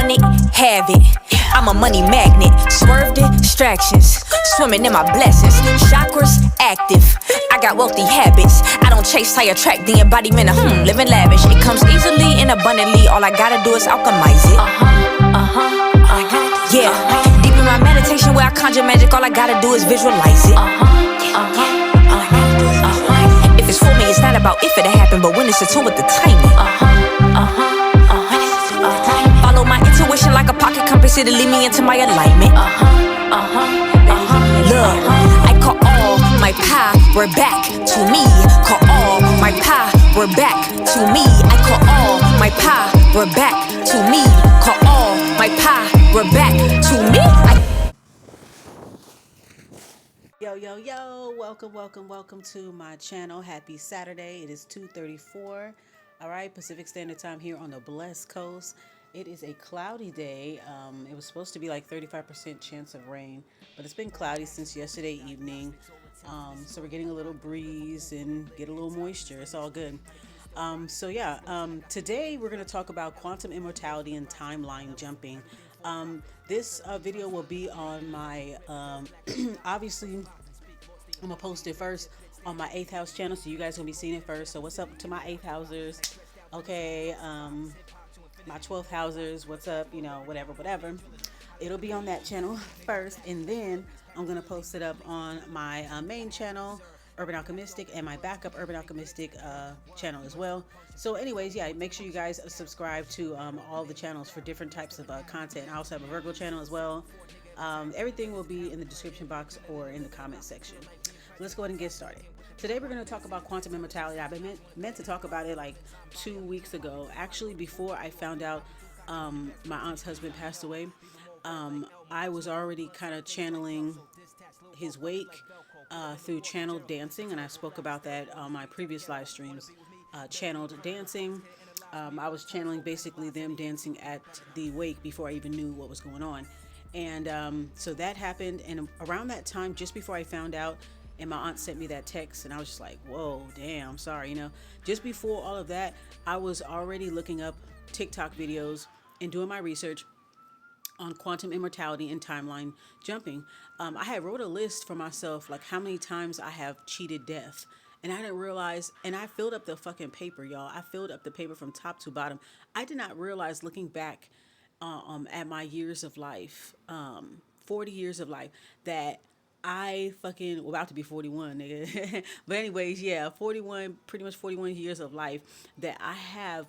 want it, have it. I'm a money magnet, swerve distractions, swimming in my blessings, chakras active. I got wealthy habits. I don't chase, I attract the embodiment of living lavish. It comes easily and abundantly. All I gotta do is alchemize it. Yeah, deep in my meditation where I conjure magic, all I gotta do is visualize it. If it's for me, it's not about if it'll happen, but when it's attuned with the timing. Follow my intuition like a pocket compass, it'll lead me into my alignment. Look, I call all my power back to me. Call all my power back to me. I call all my power back to me. Call all my power back to me. Yo, welcome to my channel. Happy Saturday. It is 2:34, all right, Pacific Standard Time here on the Blessed Coast. It is a cloudy day. It was supposed to be like 35% chance of rain, but it's been cloudy since yesterday evening. So we're getting a little breeze and get a little moisture. It's all good. Today we're going to talk about quantum immortality and timeline jumping. This video will be on my, obviously, I'm going to post it first on my 8th House channel, so you guys going to be seeing it first. So what's up to my 8th Housers? Okay, my 12th Housers, what's up? You know, whatever. It'll be on that channel first, and then I'm going to post it up on my main channel, Urban Alchemistic, and my backup Urban Alchemistic channel as well. So anyways, yeah, make sure you guys subscribe to all the channels for different types of content. I also have a Virgo channel as well. Everything will be in the description box or in the comment section. Let's go ahead and get started. Today we're going to talk about quantum immortality. I've been meant to talk about it like 2 weeks ago. Actually, before I found out my aunt's husband passed away, I was already kind of channeling his wake through channeled dancing, and I spoke about that on my previous live streams. Channeled dancing. I was channeling basically them dancing at the wake before I even knew what was going on. And so that happened, and around that time, just before I found out, and my aunt sent me that text, and I was just like, whoa, damn, sorry, you know. Just before all of that, I was already looking up TikTok videos and doing my research on quantum immortality and timeline jumping. I had wrote a list for myself, like how many times I have cheated death. And I didn't realize, and I filled up the fucking paper, y'all. I filled up the paper from top to bottom. I did not realize, looking back at my years of life, 40 years of life, that I fucking about to be 41, nigga. But anyways, yeah, 41, pretty much 41 years of life, that I have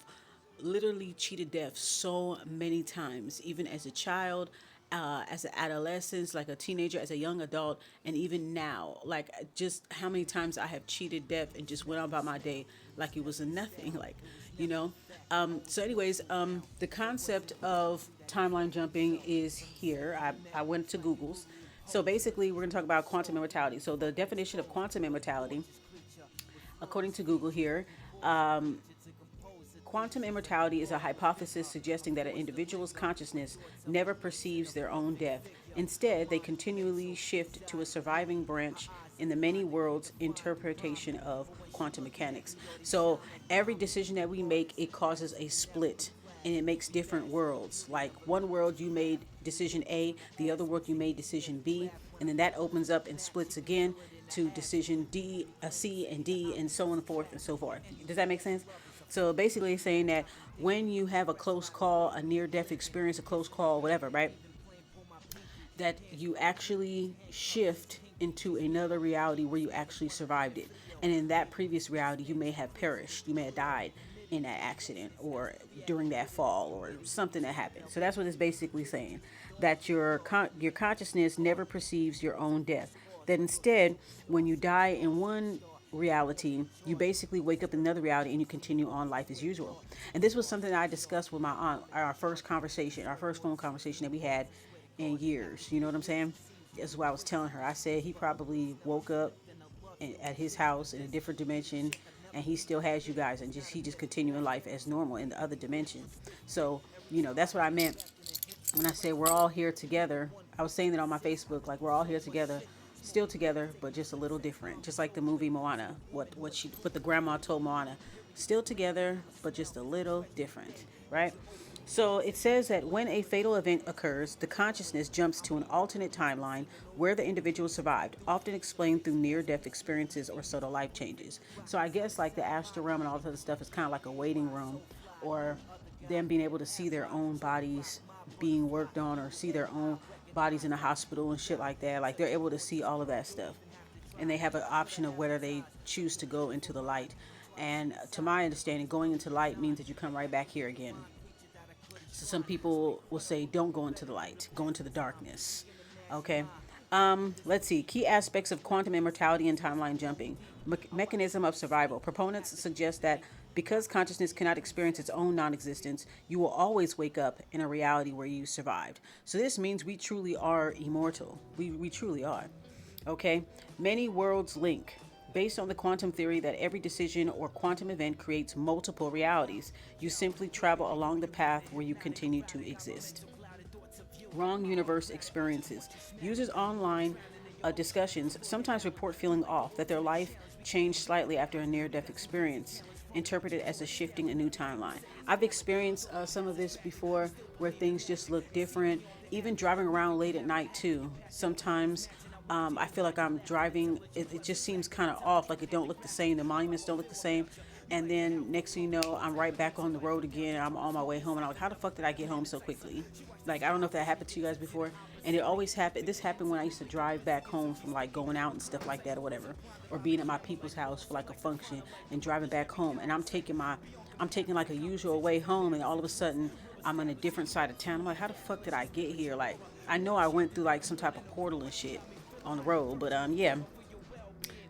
literally cheated death so many times, even as a child, as an adolescent, like a teenager, as a young adult, and even now, like just how many times I have cheated death and just went on about my day like it was a nothing, like, you know. So anyways, the concept of timeline jumping is here. I went to Google's. So basically, we're going to talk about quantum immortality. So the definition of quantum immortality, according to Google here, quantum immortality is a hypothesis suggesting that an individual's consciousness never perceives their own death. Instead, they continually shift to a surviving branch in the many worlds interpretation of quantum mechanics. So every decision that we make, it causes a split, and it makes different worlds. Like one world you made decision A, the other world you made decision B, and then that opens up and splits again to decision D, C, and D, and so on and forth and so forth. Does that make sense? So basically saying that when you have a close call, a near-death experience, a close call, whatever, right, that you actually shift into another reality where you actually survived it. And in that previous reality, you may have perished. You may have died in that accident or during that fall or something that happened. So that's what it's basically saying, that your consciousness never perceives your own death. That instead, when you die in one reality, you basically wake up in another reality and you continue on life as usual. And this was something that I discussed with my aunt, our first phone conversation that we had in years. You know what I'm saying? That's what I was telling her. I said he probably woke up at his house in a different dimension, and he still has you guys, and he just continuing life as normal in the other dimension. So, you know, that's what I meant when I said we're all here together. I was saying that on my Facebook, like we're all here together, still together, but just a little different. Just like the movie Moana, what the grandma told Moana, still together, but just a little different, right? So it says that when a fatal event occurs, the consciousness jumps to an alternate timeline where the individual survived, often explained through near-death experiences or subtle life changes. So I guess like the astral realm and all this other stuff is kind of like a waiting room, or them being able to see their own bodies being worked on, or see their own bodies in the hospital and shit like that. Like they're able to see all of that stuff, and they have an option of whether they choose to go into the light. And to my understanding, going into light means that you come right back here again. So some people will say, don't go into the light, go into the darkness. Okay. Let's see. Key aspects of quantum immortality and timeline jumping. Mechanism of survival. Proponents suggest that because consciousness cannot experience its own non-existence, you will always wake up in a reality where you survived. So this means we truly are immortal. We truly are. Okay. Many worlds link. Based on the quantum theory that every decision or quantum event creates multiple realities, you simply travel along the path where you continue to exist. Wrong universe experiences. Users online discussions sometimes report feeling off, that their life changed slightly after a near-death experience, interpreted as a shifting a new timeline. I've experienced some of this before, where things just look different, even driving around late at night too. Sometimes I feel like I'm driving, it just seems kind of off, like it don't look the same, the monuments don't look the same, and then next thing you know, I'm right back on the road again, and I'm on my way home, and I'm like, how the fuck did I get home so quickly? Like, I don't know if that happened to you guys before, and it always happened, this happened when I used to drive back home from like going out and stuff like that or whatever, or being at my people's house for like a function, and driving back home, and I'm taking like a usual way home, and all of a sudden, I'm on a different side of town. I'm like, how the fuck did I get here? Like, I know I went through like some type of portal and shit on the road, but yeah.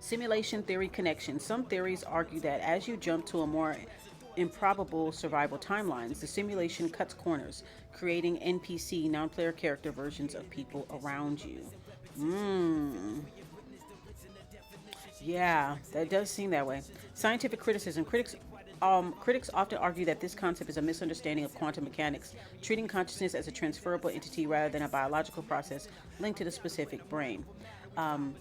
Simulation theory connection. Some theories argue that as you jump to a more improbable survival timelines, the simulation cuts corners, creating NPC, non-player character versions of people around you. Yeah, that does seem that way. Scientific criticism. Critics often argue that this concept is a misunderstanding of quantum mechanics, treating consciousness as a transferable entity rather than a biological process linked to the specific brain.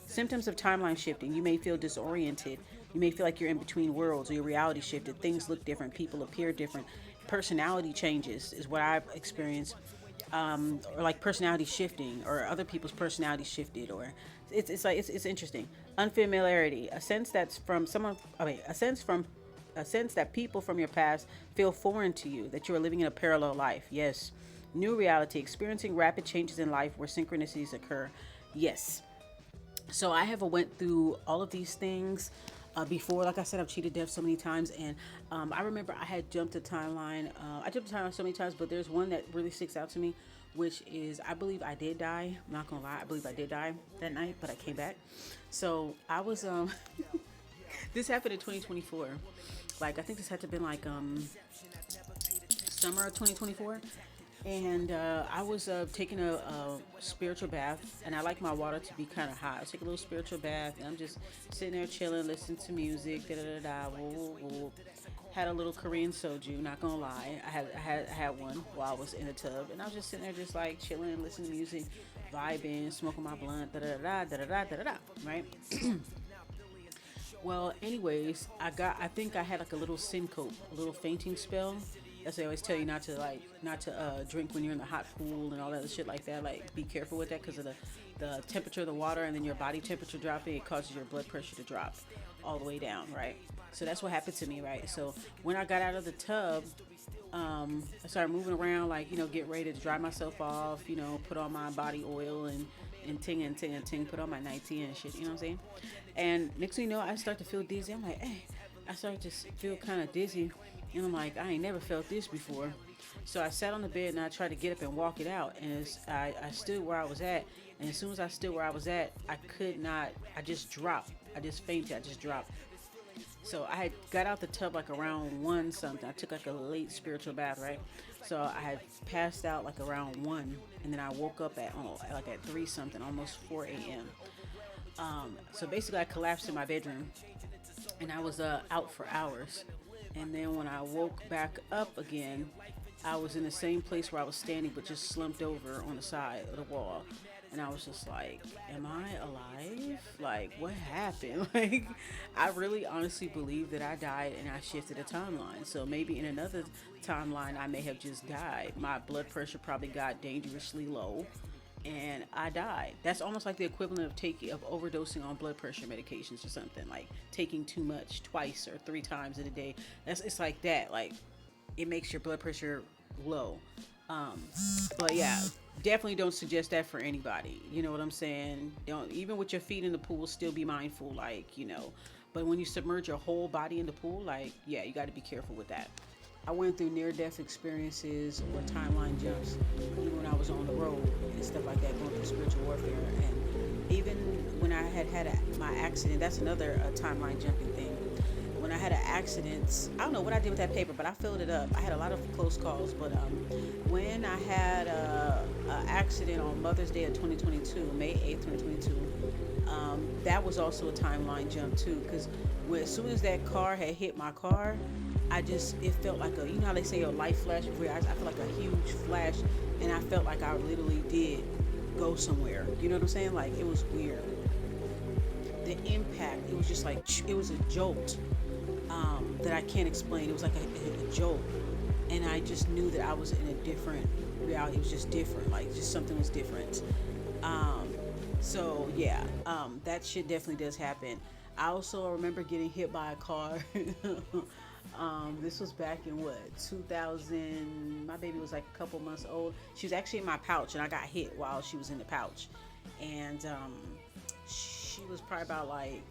Symptoms of timeline shifting. You may feel disoriented. You may feel like you're in between worlds, or your reality shifted. Things look different. People appear different. Personality changes is what I've experienced. Or like personality shifting, or other people's personality shifted, or it's interesting. Unfamiliarity. A sense that's from someone. A sense that people from your past feel foreign to you, that you are living in a parallel life. Yes. New reality, experiencing rapid changes in life where synchronicities occur. Yes. So I have went through all of these things before. Like I said, I've cheated death so many times, and I remember I had jumped a timeline. I jumped a timeline so many times, but there's one that really sticks out to me, which is I believe I did die. I'm not gonna lie, I believe I did die that night, but I came back. So I was this happened in 2024. Like, I think this had to have been like summer of 2024. And I was taking a spiritual bath, and I like my water to be kind of hot. I take a little spiritual bath, and I'm just sitting there chilling, listening to music, Had a little Korean soju, not gonna lie. I had one while I was in the tub, and I was just sitting there just like chilling, listening to music, vibing, smoking my blunt, right? Well, anyways, I think I had like a little syncope, a little fainting spell. As they always tell you not to drink when you're in the hot pool and all that shit like that. Like, be careful with that because of the temperature of the water, and then your body temperature dropping, it causes your blood pressure to drop all the way down, right? So that's what happened to me, right? So when I got out of the tub, I started moving around, like, get ready to dry myself off, put on my body oil and ting, put on my nightie and shit, you know what I'm saying? And next thing you know, I start to feel dizzy. I'm like, hey, I started to feel kind of dizzy. And I'm like, I ain't never felt this before. So I sat on the bed and I tried to get up and walk it out. And I stood where I was at. And as soon as I stood where I was at, I could not, I just dropped. I just fainted. I just dropped. So I had got out the tub like around 1 something. I took like a late spiritual bath, right? So I had passed out like around 1. And then I woke up at 3 something, almost 4 a.m. So basically I collapsed in my bedroom. And I was out for hours. And then when I woke back up again, I was in the same place where I was standing, but just slumped over on the side of the wall. And I was just like, am I alive? Like, what happened? Like, I really honestly believe that I died and I shifted a timeline. So maybe in another timeline, I may have just died. My blood pressure probably got dangerously low and I died. That's almost like the equivalent of overdosing on blood pressure medications or something, like taking too much twice or three times in a day. It's like that. Like, it makes your blood pressure low. Um, but yeah, definitely don't suggest that for anybody. You know what I'm saying? Don't, even with your feet in the pool, still be mindful. Like, but when you submerge your whole body in the pool, like, yeah, you got to be careful with that. I went through near-death experiences or timeline jumps, even when I was on the road and stuff like that, going through spiritual warfare. And even when I had my accident, that's another timeline jumping thing. When I had an accident, I don't know what I did with that paper, but I filled it up. I had a lot of close calls, but when I had a accident on Mother's Day of 2022, May 8th, 2022, that was also a timeline jump too, because as soon as that car had hit my car, it felt like you know how they say a light flash before I felt like a huge flash, and I felt like I literally did go somewhere. You know what I'm saying? Like, it was weird. The impact, it was just like, it was a jolt that I can't explain. It was like a jolt, and I just knew that I was in a different reality. It was just different, like, just something was different. So yeah, that shit definitely does happen. I also remember getting hit by a car. This was back in 2000. My baby was like a couple months old. She was actually in my pouch, and I got hit while she was in the pouch. And she was probably about like,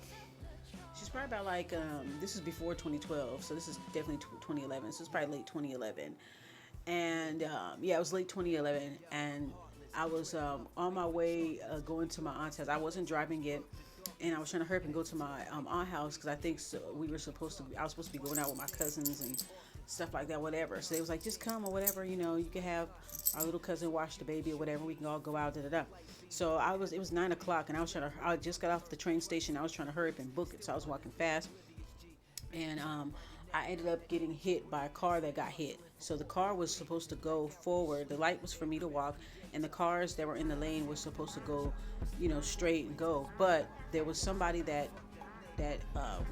this is before 2012, so this is definitely 2011. So it's probably late 2011. And yeah, it was late 2011, and I was on my way going to my aunt's house. I wasn't driving yet, and I was trying to hurry up and go to my aunt house, because I think I was supposed to be going out with my cousins and stuff like that, whatever. So they was like, just come or whatever, you can have our little cousin watch the baby or whatever. We can all go out, da da da. So it was 9 o'clock, and I just got off the train station. I was trying to hurry up and book it, so I was walking fast, and I ended up getting hit by a car that got hit. So the car was supposed to go forward. The light was for me to walk, and the cars that were in the lane were supposed to go, straight and go. But there was somebody that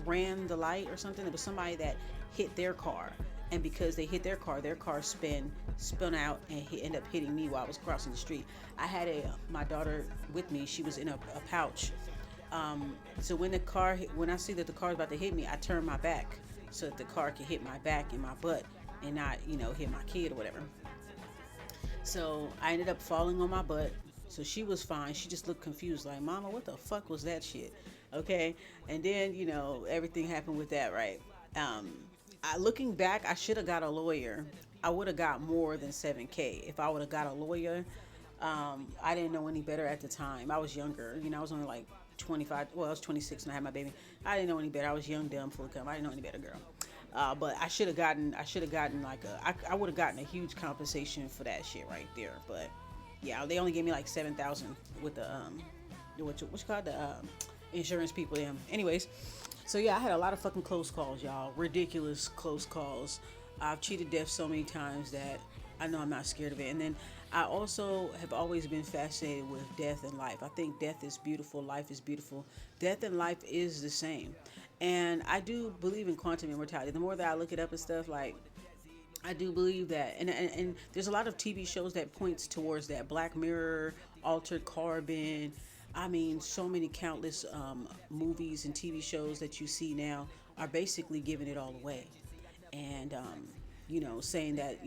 ran the light or something. There was somebody that hit their car, and because they hit their car spun out, and he ended up hitting me while I was crossing the street. I had my daughter with me. She was in a pouch. So when I see that the car is about to hit me, I turn my back so that the car can hit my back and my butt and not, hit my kid or whatever. So I ended up falling on my butt. So she was fine. She just looked confused, like, Mama, what the fuck was that shit? Okay. And then, everything happened with that, right? Looking back, I should have got a lawyer. I would have got more than $7,000 if I would have got a lawyer. I didn't know any better at the time. I was younger. I was only like 25. Well, I was 26 and I had my baby. I didn't know any better. I was young, dumb, full of cum. I didn't know any better, girl. But I should have gotten like I would have gotten a huge compensation for that shit right there. But yeah, they only gave me like $7,000 with the what you call the insurance people. Them. Anyways, so yeah, I had a lot of fucking close calls, y'all. Ridiculous close calls. I've cheated death so many times that I know I'm not scared of it. And then I also have always been fascinated with death and life. I think death is beautiful, life is beautiful. Death and life is the same. And I do believe in quantum immortality. The more that I look it up and stuff, like, I do believe that. And there's a lot of TV shows that points towards that. Black Mirror, Altered Carbon. I mean, so many countless movies and TV shows that you see now are basically giving it all away. And, saying that,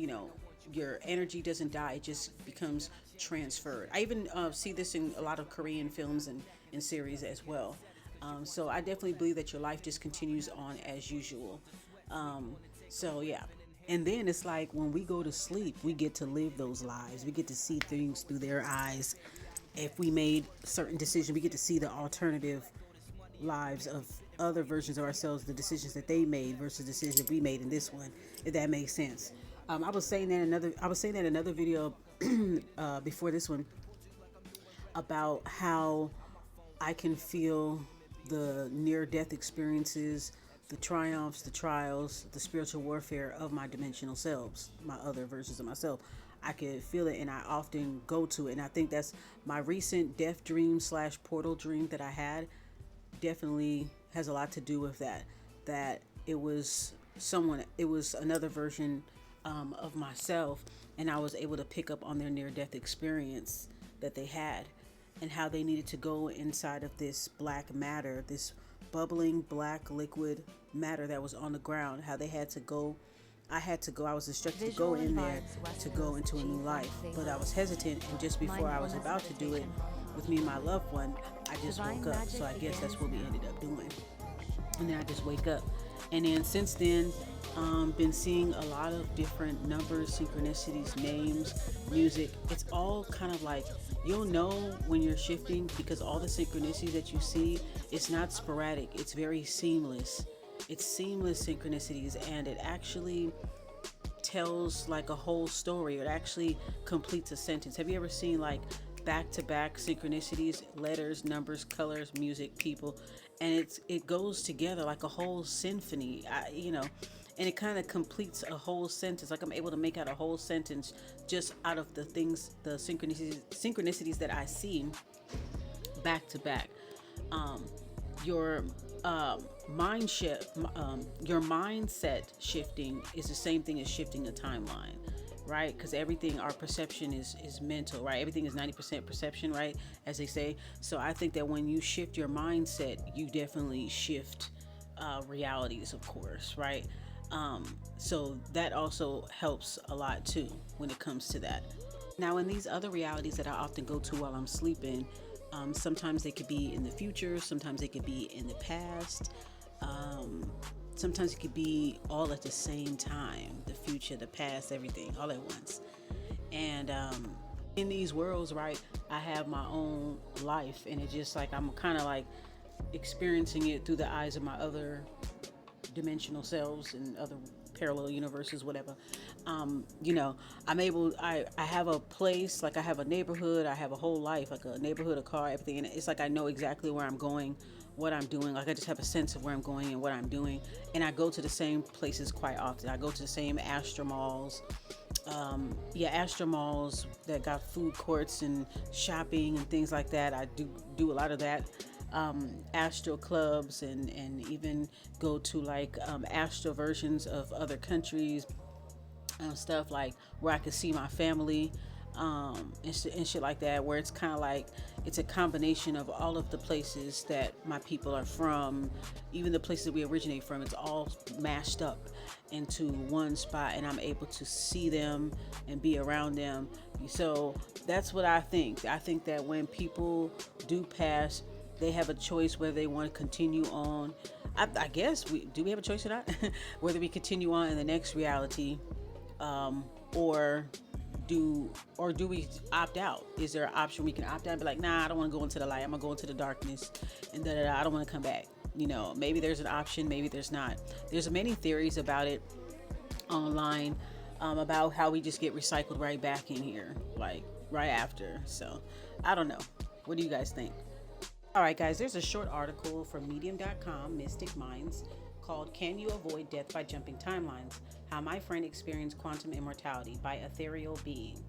your energy doesn't die, it just becomes transferred. I even see this in a lot of Korean films and series as well. So I definitely believe that your life just continues on as usual. So yeah. And then it's like when we go to sleep, we get to live those lives. We get to see things through their eyes. If we made certain decisions, we get to see the alternative lives of other versions of ourselves, the decisions that they made versus the decisions that we made in this one, if that makes sense. I was saying that in another video before this one about how I can feel the near-death experiences, the triumphs, the trials, the spiritual warfare of my dimensional selves, my other versions of myself. I could feel it, and I often go to it. And I think that's my recent death dream slash portal dream that I had definitely has a lot to do with that. That it was another version of myself, and I was able to pick up on their near death experience that they had, and how they needed to go inside of this black matter, this bubbling black liquid matter that was on the ground. How they had to go. I was instructed to go in there to go into a new life, but I was hesitant, and just before I was about to do it with me and my loved one, I just woke up. So I guess that's what we ended up doing. And then I just wake up. And then since then, been seeing a lot of different numbers, synchronicities, names, music. It's all kind of like, you'll know when you're shifting, because all the synchronicities that you see, it's not sporadic. It's very seamless. It's seamless synchronicities, and it actually tells like a whole story. It actually completes a sentence. Have you ever seen like back-to-back synchronicities, letters, numbers, colors, music, people, and it goes together like a whole symphony, and it kind of completes a whole sentence. Like I'm able to make out a whole sentence just out of the synchronicities that I see back to back. Your your mindset shifting is the same thing as shifting a timeline, right? Because everything, our perception is mental, right? Everything is 90% perception, right? As they say. So I think that when you shift your mindset, you definitely shift realities, of course, right? So that also helps a lot too when it comes to that. Now, in these other realities that I often go to while I'm sleeping, sometimes they could be in the future, sometimes they could be in the past, sometimes it could be all at the same time, the future, the past, everything all at once. And in these worlds, right, I have my own life, and it's just like I'm kind of like experiencing it through the eyes of my other dimensional selves and other parallel universes, whatever. I have a place, like I have a neighborhood, I have a whole life, like a neighborhood, a car, everything. And it's like I know exactly where I'm going, what I'm doing. Like I just have a sense of where I'm going and what I'm doing. And I go to the same places quite often. I go to the same Astra malls. Astra malls that got food courts and shopping and things like that. I do a lot of that. Astral clubs, and even go to like astral versions of other countries, stuff like where I could see my family, and shit like that, where it's kind of like it's a combination of all of the places that my people are from, even the places we originate from. It's all mashed up into one spot, and I'm able to see them and be around them. So that's what I think. I think that when people do pass, they have a choice whether they want to continue on. I guess we have a choice or not, whether we continue on in the next reality, or do we opt out? Is there an option we can opt out and be like, nah, I don't want to go into the light, I'm gonna go into the darkness, and I don't want to come back. Maybe there's an option, maybe there's not. There's many theories about it online, about how we just get recycled right back in here, like right after. So I don't know. What do you guys think? All right, guys, there's a short article from medium.com, Mystic Minds, called Can You Avoid Death by Jumping Timelines? How My Friend Experienced Quantum Immortality by Ethereal Being.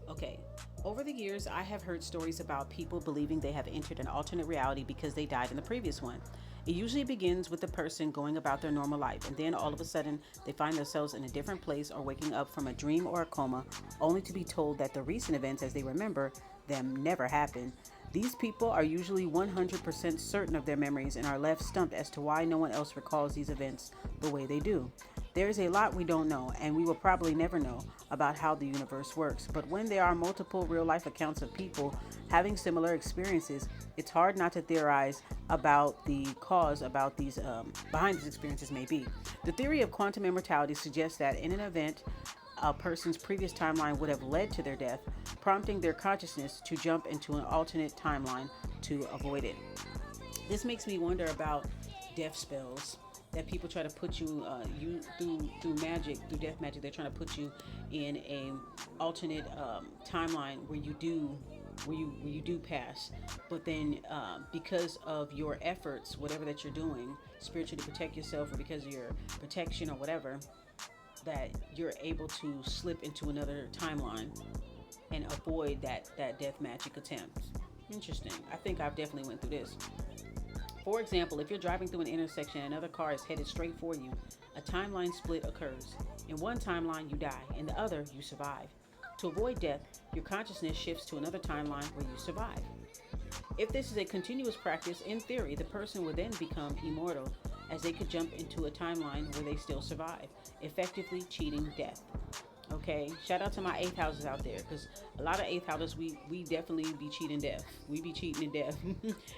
Okay, over the years, I have heard stories about people believing they have entered an alternate reality because they died in the previous one. It usually begins with the person going about their normal life, and then all of a sudden, they find themselves in a different place or waking up from a dream or a coma, only to be told that the recent events as they remember them never happened. These people are usually 100% certain of their memories and are left stumped as to why no one else recalls these events the way they do. There is a lot we don't know, and we will probably never know about how the universe works. But when there are multiple real-life accounts of people having similar experiences, it's hard not to theorize about the cause about these behind these experiences may be. The theory of quantum immortality suggests that in an event, a person's previous timeline would have led to their death, prompting their consciousness to jump into an alternate timeline to avoid it. This makes me wonder about death spells that people try to put you through magic, through death magic. They're trying to put you in a alternate timeline where you do pass, but then because of your efforts, whatever that you're doing spiritually to protect yourself, or because of your protection or whatever, that you're able to slip into another timeline and avoid that death magic attempt. Interesting. I think I've definitely went through this. For example, if you're driving through an intersection and another car is headed straight for you, a timeline split occurs. In one timeline, you die. In the other, you survive. To avoid death, your consciousness shifts to another timeline where you survive. If this is a continuous practice, in theory, the person would then become immortal, as they could jump into a timeline where they still survive, effectively cheating death. Okay, shout out to my 8th houses out there, because a lot of 8th houses, we definitely be cheating death. We be cheating in death.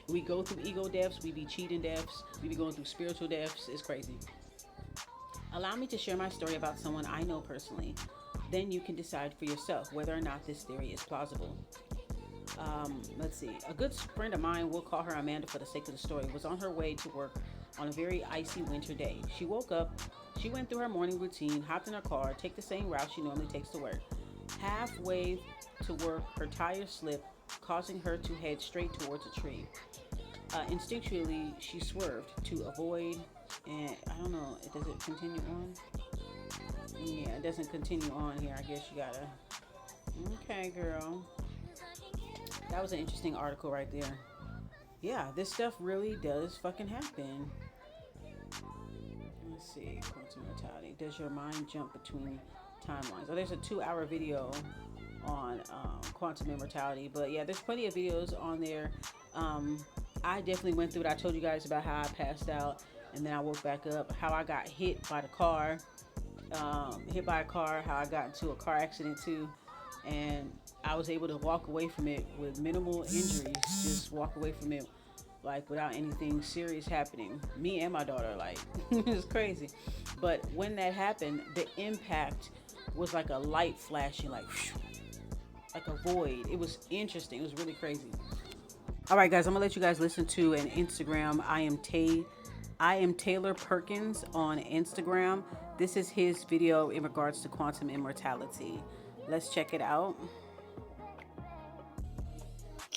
We go through ego deaths, we be cheating deaths, we be going through spiritual deaths. It's crazy. Allow me to share my story about someone I know personally. Then you can decide for yourself whether or not this theory is plausible. Let's see. A good friend of mine, we'll call her Amanda for the sake of the story, was on her way to work on a very icy winter day. She woke up, she went through her morning routine, hopped in her car, take the same route she normally takes to work. Halfway to work, her tire slipped, causing her to head straight towards a tree. Instinctually, she swerved to avoid, and I don't know, does it continue on? Yeah, it doesn't continue on here. I guess you gotta. Okay, girl. That was an interesting article right there. Yeah, this stuff really does fucking happen. Let's see. Quantum mortality. Does your mind jump between timelines? Oh, there's a 2-hour video on quantum immortality. But yeah, there's plenty of videos on there. I definitely went through it. I told you guys about how I passed out and then I woke back up. How I got hit by the car. Hit by a car. How I got into a car accident too. And I was able to walk away from it with minimal injuries. Just walk away from it like without anything serious happening. Me and my daughter, like, it's crazy. But when that happened, the impact was like a light flashing, like a void. It was interesting. It was really crazy. All right, guys, I'm gonna let you guys listen to an Instagram. I am Taylor Perkins on Instagram. This is his video in regards to quantum immortality. Let's check it out.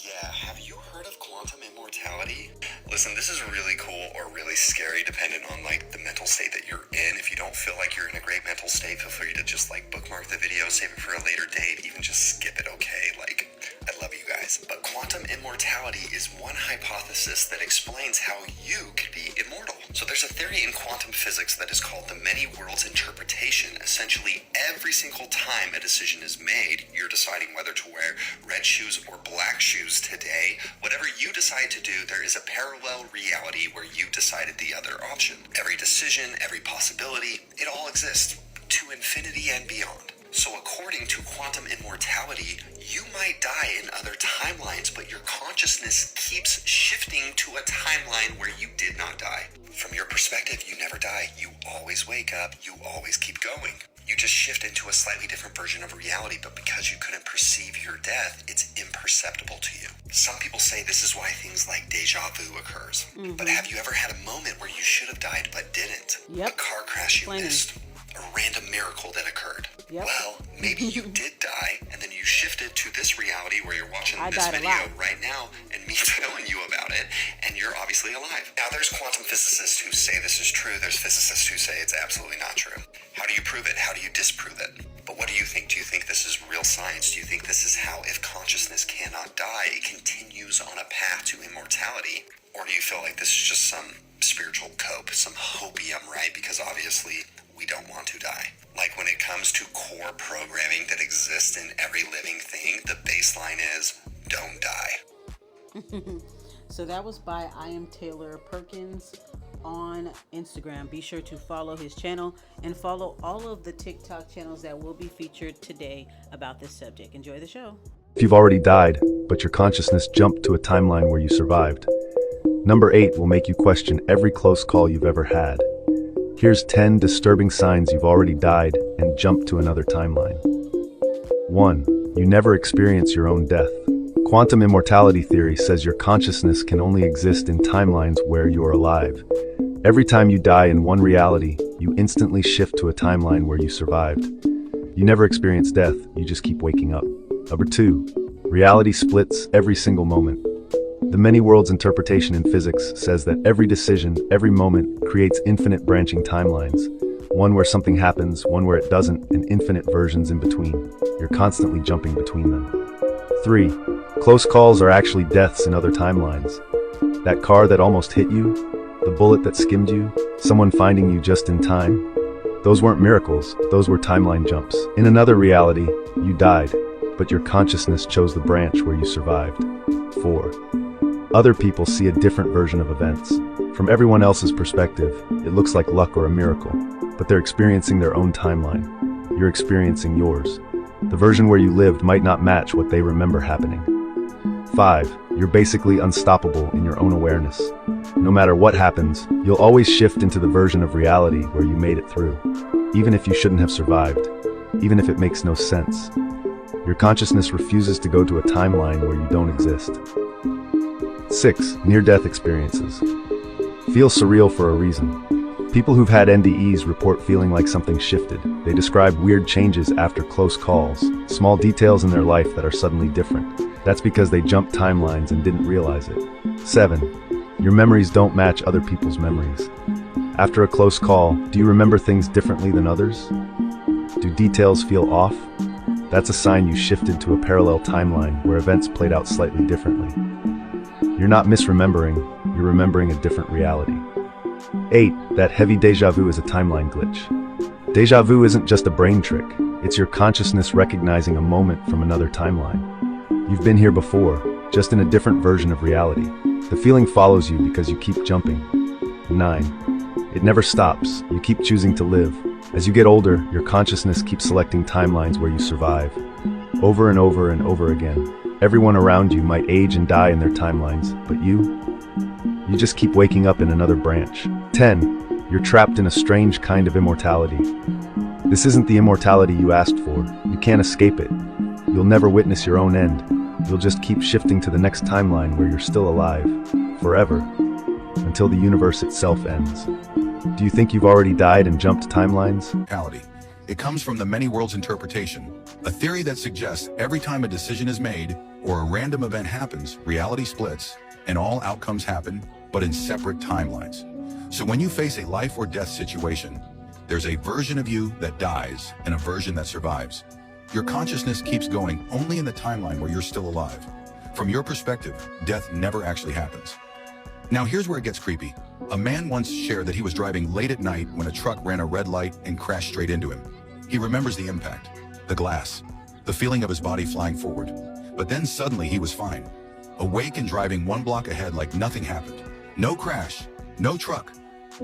Yeah, have you heard of quantum immortality? Listen, this is really cool or really scary depending on like the mental state that you're in. If you don't feel like you're in a great mental state, feel free to just like bookmark the video, save it for a later date, even just skip it, okay? Like, I love you guys. But quantum immortality is one hypothesis that explains how you could be immortal. So there's a theory in quantum physics that is called the many worlds interpretation. Essentially, every single time a decision is made, you're deciding whether to wear red shoes or black shoes today. Whatever you decide to do, there is a parallel reality where you decided the other option. Every decision, every possibility, it all exists to infinity and beyond. So according to quantum immortality, you might die in other timelines, but your consciousness keeps shifting to a timeline where you did not die. From your perspective, you never die. You always wake up. You always keep going. You just shift into a slightly different version of reality, but because you couldn't perceive your death, it's imperceptible to you. Some people say this is why things like deja vu occurs. But have you ever had a moment where you should have died but didn't? Yep. A car crash you missed? A random miracle that occurred? Yep. Well, maybe you did die, and then you shifted to this reality where you're watching I this died video alive. right now, and me telling you about it, and you're obviously alive. Now, there's quantum physicists who say this is true. There's physicists who say it's absolutely not true. How do you prove it? How do you disprove it? But what do you think? Do you think this is real science? Do you think this is how, if consciousness cannot die, it continues on a path to immortality? Or do you feel like this is just some spiritual cope, some hopium, right? Because obviously, we don't want to die. Like when it comes to core programming that exists in every living thing, the baseline is don't die. So that was by I am Taylor Perkins on Instagram. Be sure to follow his channel and follow all of the TikTok channels that will be featured today about this subject. Enjoy the show. If you've already died, but your consciousness jumped to a timeline where you survived. Number 8 will make you question every close call you've ever had. Here's 10 disturbing signs you've already died and jumped to another timeline. 1. You never experience your own death. Quantum immortality theory says your consciousness can only exist in timelines where you're alive. Every time you die in one reality, you instantly shift to a timeline where you survived. You never experience death, you just keep waking up. Number 2. Reality splits every single moment. The many worlds interpretation in physics says that every decision, every moment, creates infinite branching timelines. one where something happens, one where it doesn't, and infinite versions in between. You're constantly jumping between them. 3. Close calls are actually deaths in other timelines. That car that almost hit you, the bullet that skimmed you, someone finding you just in time. Those weren't miracles, those were timeline jumps. In another reality, you died, but your consciousness chose the branch where you survived. 4. Other people see a different version of events. From everyone else's perspective, it looks like luck or a miracle, but they're experiencing their own timeline. You're experiencing yours. The version where you lived might not match what they remember happening. 5. You're basically unstoppable in your own awareness. No matter what happens, you'll always shift into the version of reality where you made it through, even if you shouldn't have survived, even if it makes no sense. Your consciousness refuses to go to a timeline where you don't exist. 6. Near-death experiences. Feel surreal for a reason. People who've had NDEs report feeling like something shifted. They describe weird changes after close calls, small details in their life that are suddenly different. That's because they jumped timelines and didn't realize it. 7. Your memories don't match other people's memories. After a close call, do you remember things differently than others? Do details feel off? That's a sign you shifted to a parallel timeline where events played out slightly differently. You're not misremembering, you're remembering a different reality. 8. That heavy déjà vu is a timeline glitch. Déjà vu isn't just a brain trick, it's your consciousness recognizing a moment from another timeline. You've been here before, just in a different version of reality. The feeling follows you because you keep jumping. 9. It never stops, you keep choosing to live. As you get older, your consciousness keeps selecting timelines where you survive. Over and over and over again. Everyone around you might age and die in their timelines, but you just keep waking up in another branch. 10. You're trapped in a strange kind of immortality. This isn't the immortality you asked for. You can't escape it. You'll never witness your own end. You'll just keep shifting to the next timeline where you're still alive, forever, until the universe itself ends. Do you think you've already died and jumped timelines? It comes from the many worlds interpretation, a theory that suggests every time a decision is made or a random event happens, reality splits and all outcomes happen, but in separate timelines. So when you face a life or death situation, there's a version of you that dies and a version that survives. Your consciousness keeps going only in the timeline where you're still alive. From your perspective, death never actually happens. Now here's where it gets creepy. A man once shared that he was driving late at night when a truck ran a red light and crashed straight into him. He remembers the impact, the glass, the feeling of his body flying forward. But then suddenly he was fine, awake and driving one block ahead like nothing happened. No crash, no truck,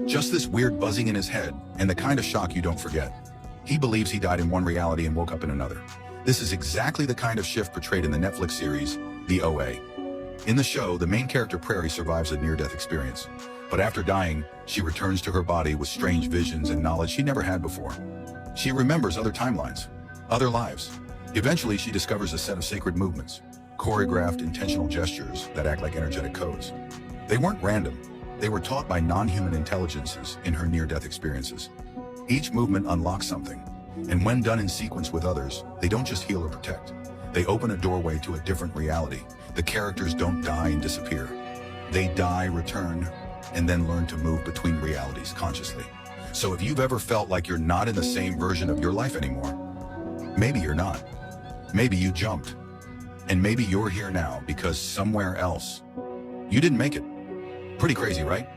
just this weird buzzing in his head and the kind of shock you don't forget. He believes he died in one reality and woke up in another. This is exactly the kind of shift portrayed in the Netflix series, The OA. In the show, the main character Prairie survives a near-death experience. But after dying, she returns to her body with strange visions and knowledge she never had before. She remembers other timelines, other lives. Eventually, she discovers a set of sacred movements, choreographed intentional gestures that act like energetic codes. They weren't random. They were taught by non-human intelligences in her near-death experiences. Each movement unlocks something, and when done in sequence with others, they don't just heal or protect. They open a doorway to a different reality. The characters don't die and disappear. They die, return, and then learn to move between realities consciously. So if you've ever felt like you're not in the same version of your life anymore, maybe you're not. Maybe you jumped. And maybe you're here now because somewhere else, you didn't make it. Pretty crazy, right?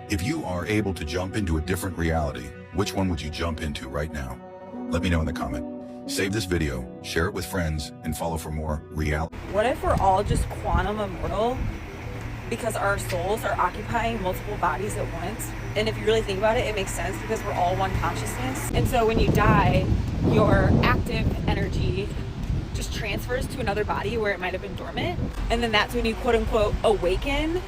If you are able to jump into a different reality, which one would you jump into right now? Let me know in the comment. Save this video, share it with friends, and follow for more reality. What if we're all just quantum immortal because our souls are occupying multiple bodies at once? And if you really think about it, it makes sense because we're all one consciousness. And so when you die, your active energy just transfers to another body where it might have been dormant. And then that's when you quote unquote awaken.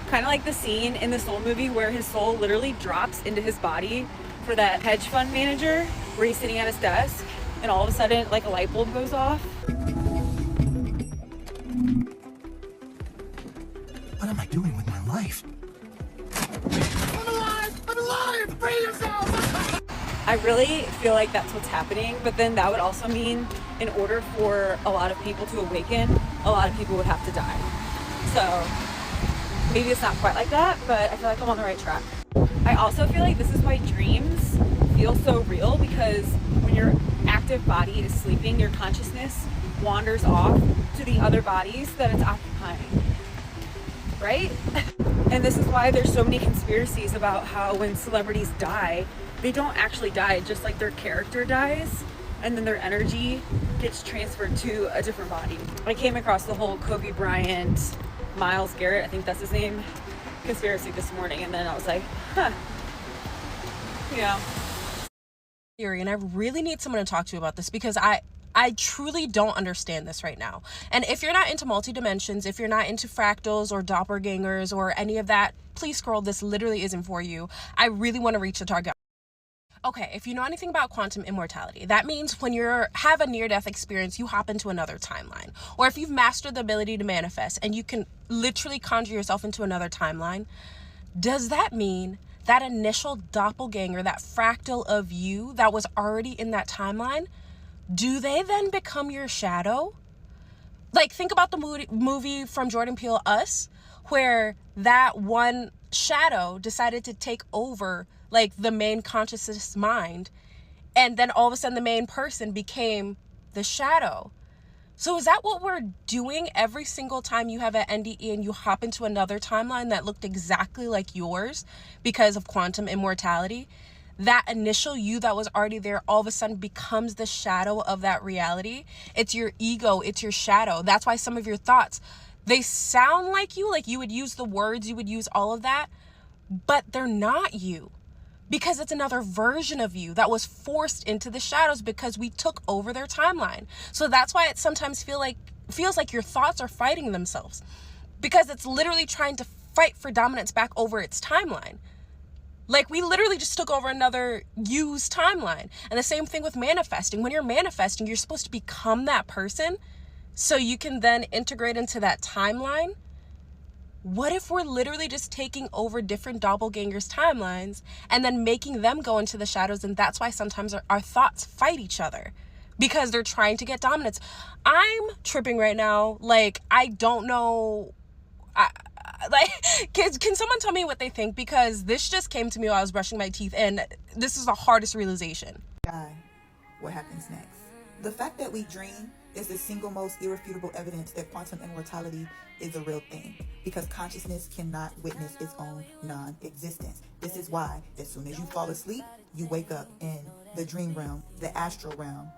Kind of like the scene in the Soul movie where his soul literally drops into his body for that hedge fund manager where he's sitting at his desk and all of a sudden like a light bulb goes off. What am I doing with my life? I'm alive! I'm alive! Free yourself! I really feel like that's what's happening, but then that would also mean in order for a lot of people to awaken, a lot of people would have to die. So maybe it's not quite like that, but I feel like I'm on the right track. I also feel like this is why dreams feel feels so real because when your active body is sleeping, your consciousness wanders off to the other bodies that it's occupying, right? And this is why there's so many conspiracies about how when celebrities die, they don't actually die, just like their character dies, and then their energy gets transferred to a different body. I came across the whole Kobe Bryant, Myles Garrett, I think that's his name, conspiracy this morning, and then I was like, huh, yeah. And I really need someone to talk to about this because I truly don't understand this right now. And if you're not into multi-dimensions, if you're not into fractals or doppelgangers or any of that, please scroll. This literally isn't for you. I really want to reach the target. Okay, if you know anything about quantum immortality, that means when you have a near-death experience, you hop into another timeline. Or if you've mastered the ability to manifest and you can literally conjure yourself into another timeline, does that mean that initial doppelganger, that fractal of you that was already in that timeline, do they then become your shadow? Like, think about the movie from Jordan Peele, Us, where that one shadow decided to take over, like, the main consciousness mind, and then all of a sudden the main person became the shadow. So is that what we're doing every single time you have an NDE and you hop into another timeline that looked exactly like yours because of quantum immortality? That initial you that was already there all of a sudden becomes the shadow of that reality. It's your ego, it's your shadow. That's why some of your thoughts, they sound like you would use the words, you would use all of that, but they're not you. Because it's another version of you that was forced into the shadows because we took over their timeline. So that's why it sometimes feels like your thoughts are fighting themselves, because it's literally trying to fight for dominance back over its timeline. Like, we literally just took over another you's timeline. And the same thing with manifesting. When you're manifesting, you're supposed to become that person so you can then integrate into that timeline. What if we're literally just taking over different doppelgangers' timelines and then making them go into the shadows? And that's why sometimes our thoughts fight each other, because they're trying to get dominance. I'm tripping right now. Like, I don't know. Can someone tell me what they think? Because this just came to me while I was brushing my teeth, and this is the hardest realization. What happens next? The fact that we dream is the single most irrefutable evidence that quantum immortality is a real thing, because consciousness cannot witness its own non-existence. This is why as soon as you fall asleep, you wake up in the dream realm, the astral realm,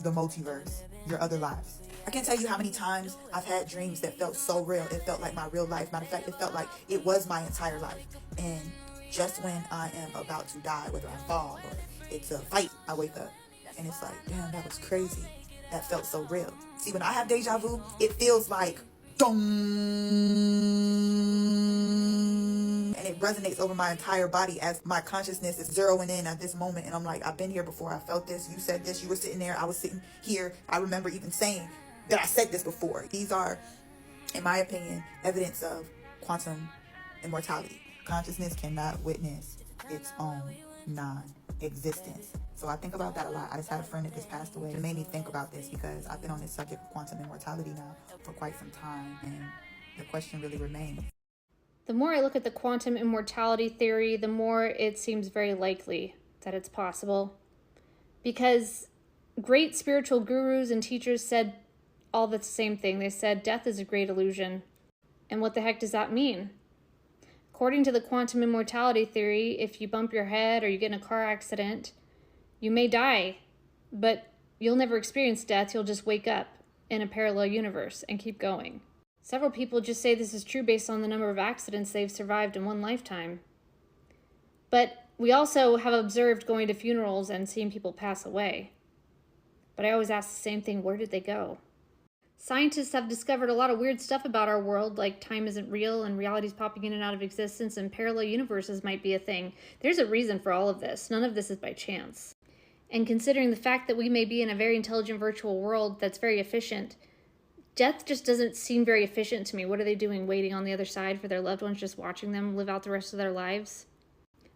the multiverse, your other lives. I can't tell you how many times I've had dreams that felt so real. It felt like my real life. Matter of fact, it felt like it was my entire life. And just when I am about to die, whether I fall or it's a fight, I wake up and it's like, damn, that was crazy. That felt so real. See, when I have deja vu, it feels like dong, and it resonates over my entire body as my consciousness is zeroing in at this moment. And I'm like, I've been here before. I felt this. You said this. You were sitting there. I was sitting here. I remember even saying that I said this before. These are, in my opinion, evidence of quantum immortality. Consciousness cannot witness its own non-existence. So I think about that a lot. I just had a friend that just passed away. It made me think about this because I've been on this subject of quantum immortality now for quite some time, and the question really remains. The more I look at the quantum immortality theory, the more it seems very likely that it's possible. Because great spiritual gurus and teachers said all the same thing. They said death is a great illusion. And what the heck does that mean? According to the quantum immortality theory, if you bump your head or you get in a car accident, you may die, but you'll never experience death. You'll just wake up in a parallel universe and keep going. Several people just say this is true based on the number of accidents they've survived in one lifetime. But we also have observed going to funerals and seeing people pass away. But I always ask the same thing, where did they go? Scientists have discovered a lot of weird stuff about our world, like time isn't real and reality's popping in and out of existence and parallel universes might be a thing. There's a reason for all of this. None of this is by chance. And considering the fact that we may be in a very intelligent virtual world that's very efficient, death just doesn't seem very efficient to me. What are they doing, waiting on the other side for their loved ones, just watching them live out the rest of their lives?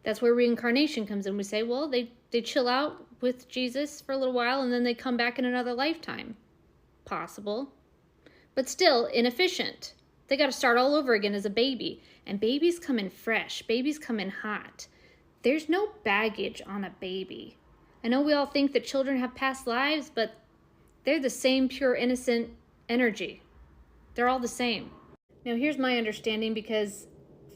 That's where reincarnation comes in. We say, well, they chill out with Jesus for a little while and then they come back in another lifetime. Possible. But still inefficient. They got to start all over again as a baby. And babies come in fresh. Babies come in hot. There's no baggage on a baby. I know we all think that children have past lives, but they're the same pure, innocent energy. They're all the same. Now, here's my understanding, because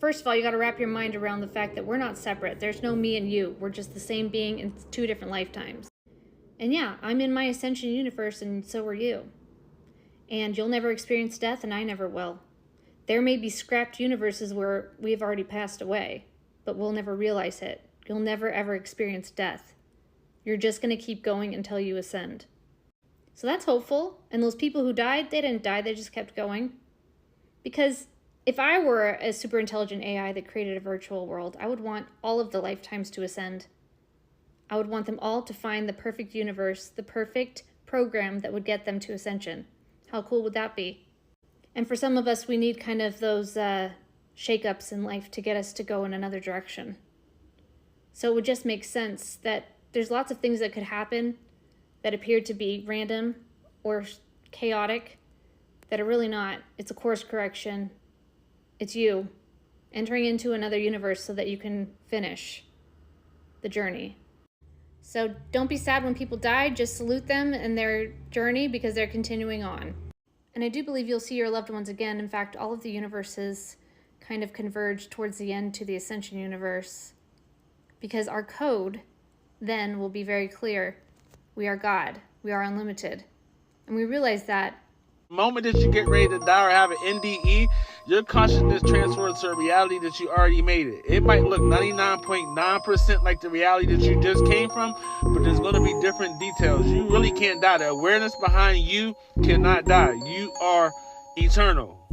first of all, you got to wrap your mind around the fact that we're not separate. There's no me and you. We're just the same being in 2 different lifetimes. And yeah, I'm in my Ascension universe, and so are you. And you'll never experience death, and I never will. There may be scrapped universes where we've already passed away, but we'll never realize it. You'll never ever experience death. You're just going to keep going until you ascend. So that's hopeful. And those people who died, they didn't die, they just kept going. Because if I were a super intelligent AI that created a virtual world, I would want all of the lifetimes to ascend. I would want them all to find the perfect universe, the perfect program that would get them to ascension. How cool would that be? And for some of us, we need kind of those shakeups in life to get us to go in another direction. So it would just make sense that there's lots of things that could happen that appear to be random or chaotic that are really not. It's a course correction. It's you entering into another universe so that you can finish the journey. So don't be sad when people die. Just salute them and their journey, because they're continuing on. And I do believe you'll see your loved ones again. In fact, all of the universes kind of converge towards the end to the Ascension universe, because our code then will be very clear. We are God. We are unlimited. And we realize that the moment that you get ready to die or have an NDE, your consciousness transfers to a reality that you already made it. It might look 99.9% like the reality that you just came from, but there's going to be different details. You really can't die. The awareness behind you cannot die. You are eternal.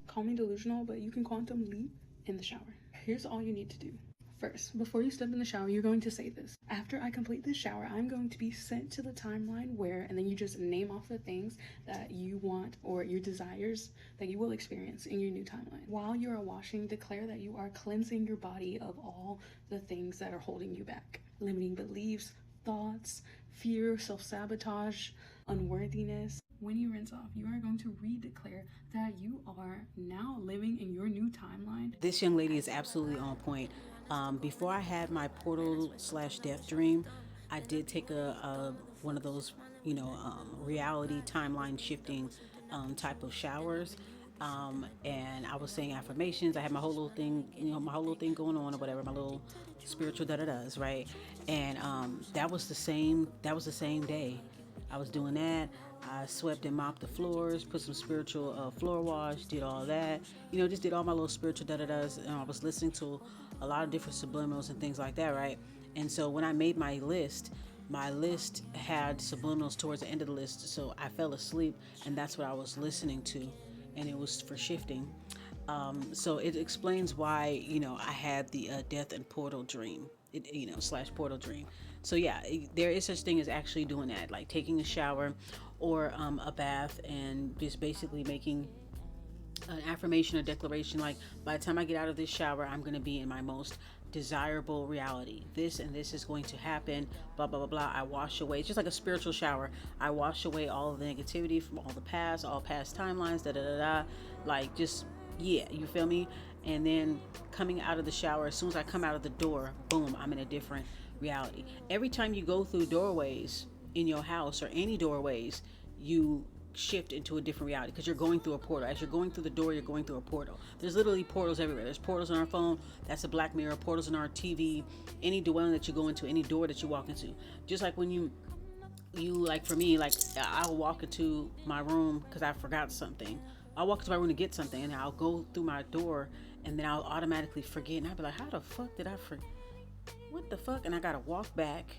Call me delusional, but you can quantum leap in the shower. Here's all you need to do. First, before you step in the shower, you're going to say this. After I complete this shower, I'm going to be sent to the timeline where, and then you just name off the things that you want or your desires that you will experience in your new timeline. While you are washing, declare that you are cleansing your body of all the things that are holding you back. Limiting beliefs, thoughts, fear, self-sabotage, unworthiness. When you rinse off, you are going to redeclare that you are now living in your new timeline. This young lady is absolutely on point. Before I had my portal/death dream, I did take one of those, reality timeline shifting type of showers. And I was saying affirmations. I had my whole little thing, going on or whatever, my little spiritual da-da-das, right? And that was the same day. I was doing that. I swept and mopped the floors, put some spiritual floor wash, did all that. Just did all my little spiritual da-da-das. And I was listening to a lot of different subliminals and things like that, right? And so when I made my list had subliminals towards the end of the list. So I fell asleep, and that's what I was listening to. And it was for shifting. So it explains why, I had the death and portal dream, /portal dream. So yeah, there is such thing as actually doing that, like taking a shower or a bath, and just basically making an affirmation or declaration like, by the time I get out of this shower, I'm going to be in my most desirable reality. This and this is going to happen, blah, blah, blah, blah. I wash away. It's just like a spiritual shower. I wash away all of the negativity from all past timelines, da-da-da-da. Like, just, yeah, you feel me? And then coming out of the shower, as soon as I come out of the door, boom, I'm in a different reality. Every time you go through doorways in your house or any doorways, you shift into a different reality because you're going through a portal. As you're going through the door, you're going through a portal. There's literally portals everywhere. There's portals on our phone. That's a black mirror. Portals on our TV. Any dwelling that you go into, any door that you walk into. Just like when you like, for me, like, I'll walk into my room because I forgot something. I'll walk into my room to get something, and I'll go through my door, and then I'll automatically forget, and I'll be like, how the fuck did I forget? What the fuck? And I gotta walk back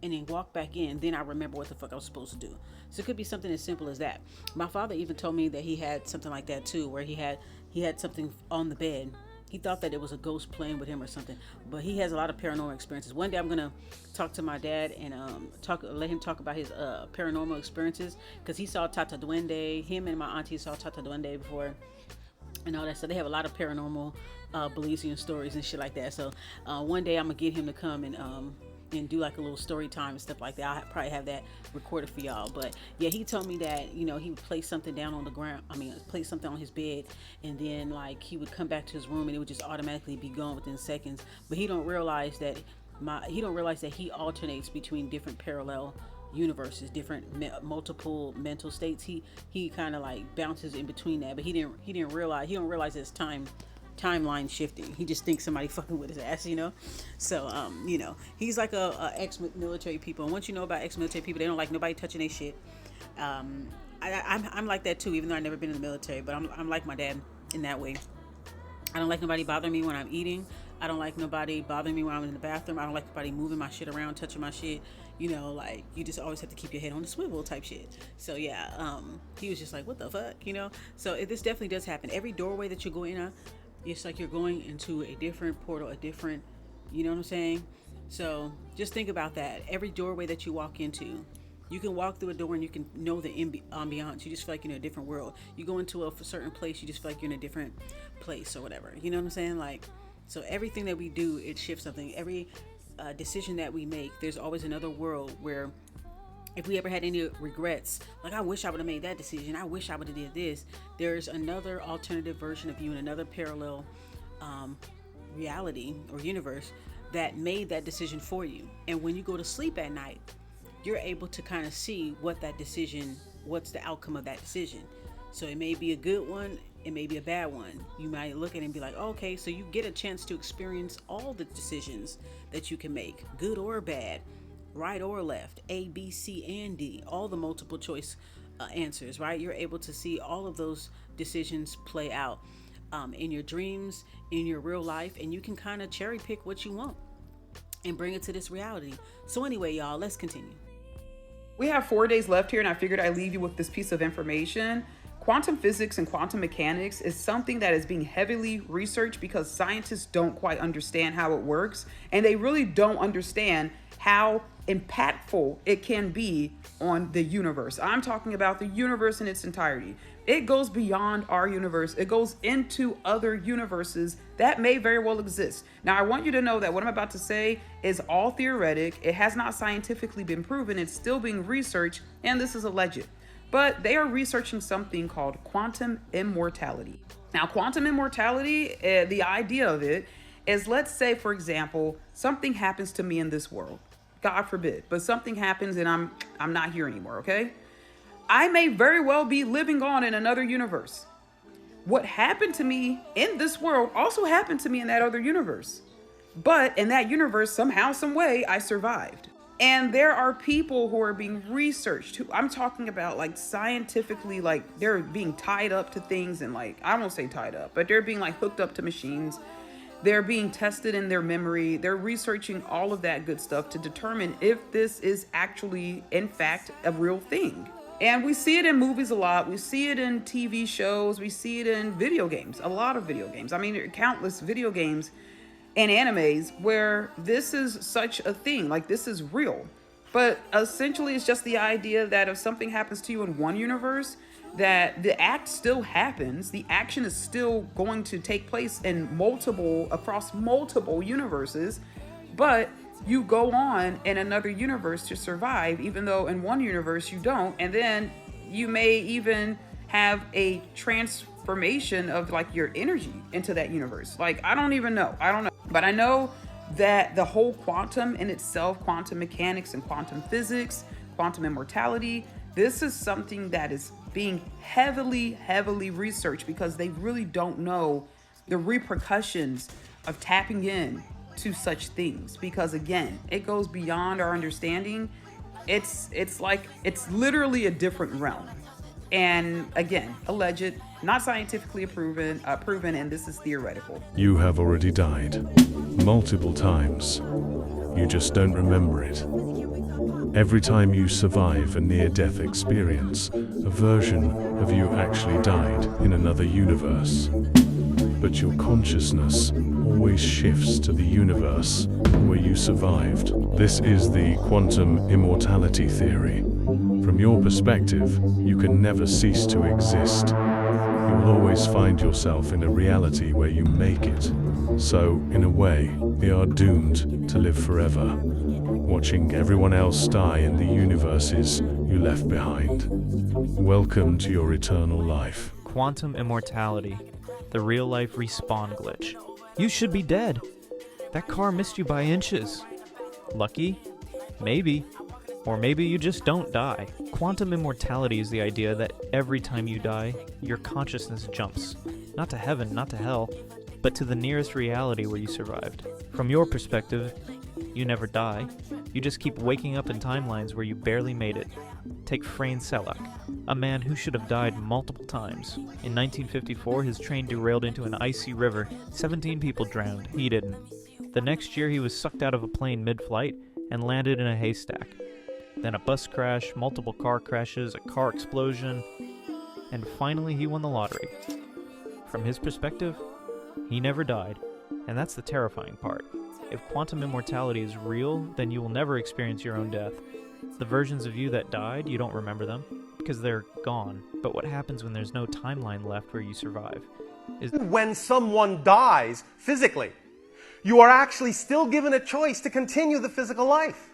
and then walk back in. Then I remember what the fuck I was supposed to do. So it could be something as simple as that. My father even told me that he had something like that too, where he had something on the bed. He thought that it was a ghost playing with him or something, but he has a lot of paranormal experiences. One day I'm gonna talk to my dad and let him talk about his paranormal experiences, because he saw Tata Duende. Him and my auntie saw Tata Duende before and all that. So they have a lot of paranormal beliefs and stories and shit like that. So one day I'm gonna get him to come and and do like a little story time and stuff like that. I'll probably have that recorded for y'all. But yeah, he told me that, you know, he would place something down on the ground. I mean, place something on his bed, and then like he would come back to his room and it would just automatically be gone within seconds. But he don't realize that he alternates between different parallel universes, different multiple mental states. He kind of like bounces in between that, but he don't realize it's timeline shifting. He just thinks somebody fucking with his ass, you know. So you know, he's like a ex-military people, and once you know about ex-military people, they don't like nobody touching their shit. I'm like that too, even though I've never been in the military, but I'm like my dad in that way. I don't like nobody bothering me when I'm eating. I don't like nobody bothering me when I'm in the bathroom. I don't like nobody moving my shit around, touching my shit. You know, like, you just always have to keep your head on the swivel type shit. So yeah, he was just like, what the fuck, you know? So this definitely does happen. Every doorway that you go in, it's like you're going into a different portal, a different, you know what I'm saying? So just think about that. Every doorway that you walk into, you can walk through a door and you can know the ambiance. You just feel like you're in a different world. You go into a certain place, you just feel like you're in a different place or whatever. You know what I'm saying? Like, so everything that we do, it shifts something. Every decision that we make, there's always another world where if we ever had any regrets, like I wish I would have made that decision, I wish I would have did this, there's another alternative version of you in another parallel reality or universe that made that decision for you. And when you go to sleep at night, you're able to kind of see what that decision, what's the outcome of that decision. So it may be a good one, it may be a bad one. You might look at it and be like, oh, okay, so you get a chance to experience all the decisions that you can make, good or bad, right or left, A, B, C, and D, all the multiple choice answers, right? You're able to see all of those decisions play out in your dreams, in your real life, and you can kind of cherry pick what you want and bring it to this reality. So anyway, y'all, let's continue. We have 4 days left here, and I figured I'd leave you with this piece of information. Quantum physics and quantum mechanics is something that is being heavily researched because scientists don't quite understand how it works, and they really don't understand how impactful it can be on the universe. I'm talking about the universe in its entirety. It goes beyond our universe. It goes into other universes that may very well exist. Now, I want you to know that what I'm about to say is all theoretic. It has not scientifically been proven. It's still being researched, and this is alleged. But they are researching something called quantum immortality. Now, quantum immortality, the idea of it is, let's say, for example, something happens to me in this world. God forbid, but something happens and I'm not here anymore, okay? I may very well be living on in another universe. What happened to me in this world also happened to me in that other universe. But in that universe, somehow, some way, I survived. And there are people who are being researched, who I'm talking about like scientifically, like they're being tied up to things and like, I won't say tied up, but they're being like hooked up to machines. They're being tested in their memory. They're researching all of that good stuff to determine if this is actually, in fact, a real thing. And we see it in movies a lot. We see it in TV shows. We see it in video games, a lot of video games. I mean, countless video games and animes where this is such a thing, like this is real. But essentially it's just the idea that if something happens to you in one universe, that the act still happens, the action is still going to take place in across multiple universes, but you go on in another universe to survive, even though in one universe you don't. And then you may even have a transformation of like your energy into that universe. Like, I don't know. But I know that the whole quantum in itself, quantum mechanics and quantum physics, quantum immortality, this is something that is being heavily researched because they really don't know the repercussions of tapping in to such things. Because again, it goes beyond our understanding. It's literally a different realm. And again, alleged, not scientifically proven, and this is theoretical. You have already died multiple times. You just don't remember it. Every time you survive a near-death experience, a version of you actually died in another universe. But your consciousness always shifts to the universe where you survived. This is the quantum immortality theory. From your perspective, you can never cease to exist. You will always find yourself in a reality where you make it. So, in a way, we are doomed to live forever. watching everyone else die in the universes you left behind. Welcome to your eternal life. Quantum immortality, the real-life respawn glitch. You should be dead. That car missed you by inches. Lucky? Maybe. Or maybe you just don't die. Quantum immortality is the idea that every time you die, your consciousness jumps. Not to heaven, not to hell, but to the nearest reality where you survived. From your perspective, you never die. You just keep waking up in timelines where you barely made it. Take Frane Selak, a man who should have died multiple times. In 1954, his train derailed into an icy river. 17 people drowned. He didn't. The next year, he was sucked out of a plane mid-flight and landed in a haystack. Then a bus crash, multiple car crashes, a car explosion, and finally he won the lottery. From his perspective, he never died, and that's the terrifying part. If quantum immortality is real, then you will never experience your own death. The versions of you that died, you don't remember them, because they're gone. But what happens when there's no timeline left where you survive? When someone dies physically, you are actually still given a choice to continue the physical life.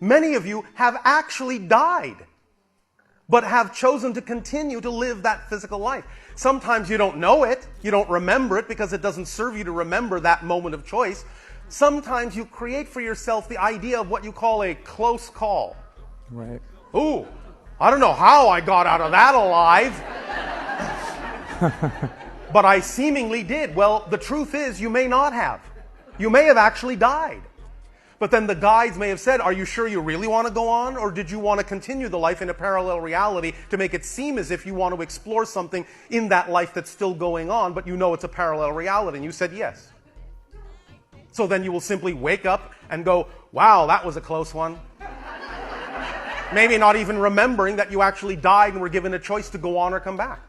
Many of you have actually died, but have chosen to continue to live that physical life. Sometimes you don't know it, you don't remember it because it doesn't serve you to remember that moment of choice. Sometimes you create for yourself the idea of what you call a close call. Right. Ooh, I don't know how I got out of that alive. But I seemingly did. Well, the truth is you may not have. You may have actually died. But then the guides may have said, are you sure you really want to go on? Or did you want to continue the life in a parallel reality to make it seem as if you want to explore something in that life that's still going on, but you know it's a parallel reality? And you said yes. So then you will simply wake up and go, wow, that was a close one. Maybe not even remembering that you actually died and were given a choice to go on or come back.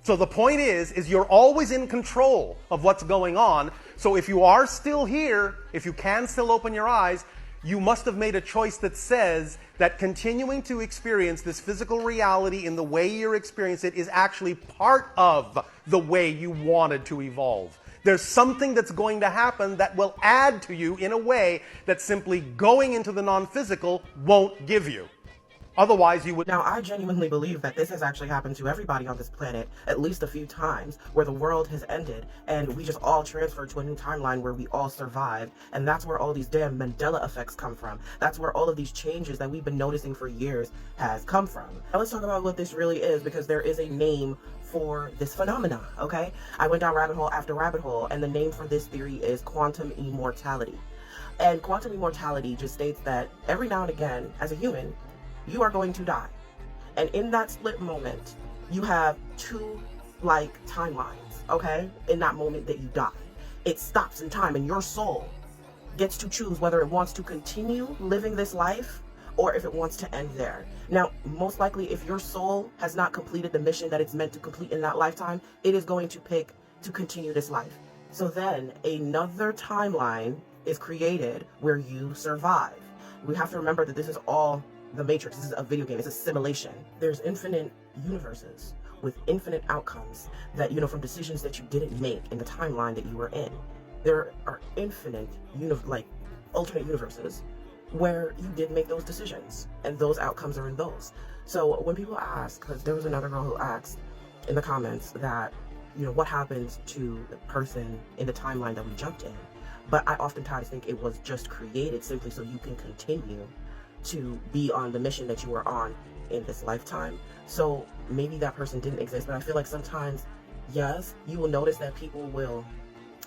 So the point is you're always in control of what's going on. So if you are still here, if you can still open your eyes, you must have made a choice that says that continuing to experience this physical reality in the way you're experiencing it is actually part of the way you wanted to evolve. There's something that's going to happen that will add to you in a way that simply going into the non-physical won't give you. Otherwise, you would... Now, I genuinely believe that this has actually happened to everybody on this planet at least a few times, where the world has ended and we just all transferred to a new timeline where we all survived. And that's where all these damn Mandela effects come from. That's where all of these changes that we've been noticing for years has come from. Now, let's talk about what this really is, because there is a name for this phenomena, okay? I went down rabbit hole after rabbit hole, and the name for this theory is quantum immortality. And quantum immortality just states that every now and again, as a human, you are going to die. And in that split moment, you have two, timelines, okay? In that moment that you die. It stops in time, and your soul gets to choose whether it wants to continue living this life or if it wants to end there. Now, most likely, if your soul has not completed the mission that it's meant to complete in that lifetime, it is going to pick to continue this life. So then, another timeline is created where you survive. We have to remember that this is all the Matrix. This is a video game. It's a simulation. There's infinite universes with infinite outcomes that, from decisions that you didn't make in the timeline that you were in. There are infinite, alternate universes where you did make those decisions, and those outcomes are in those. So when people ask, because there was another girl who asked in the comments that, what happens to the person in the timeline that we jumped in? But I oftentimes think it was just created simply so you can continue to be on the mission that you were on in this lifetime. So maybe that person didn't exist, but I feel like sometimes, yes, you will notice that people will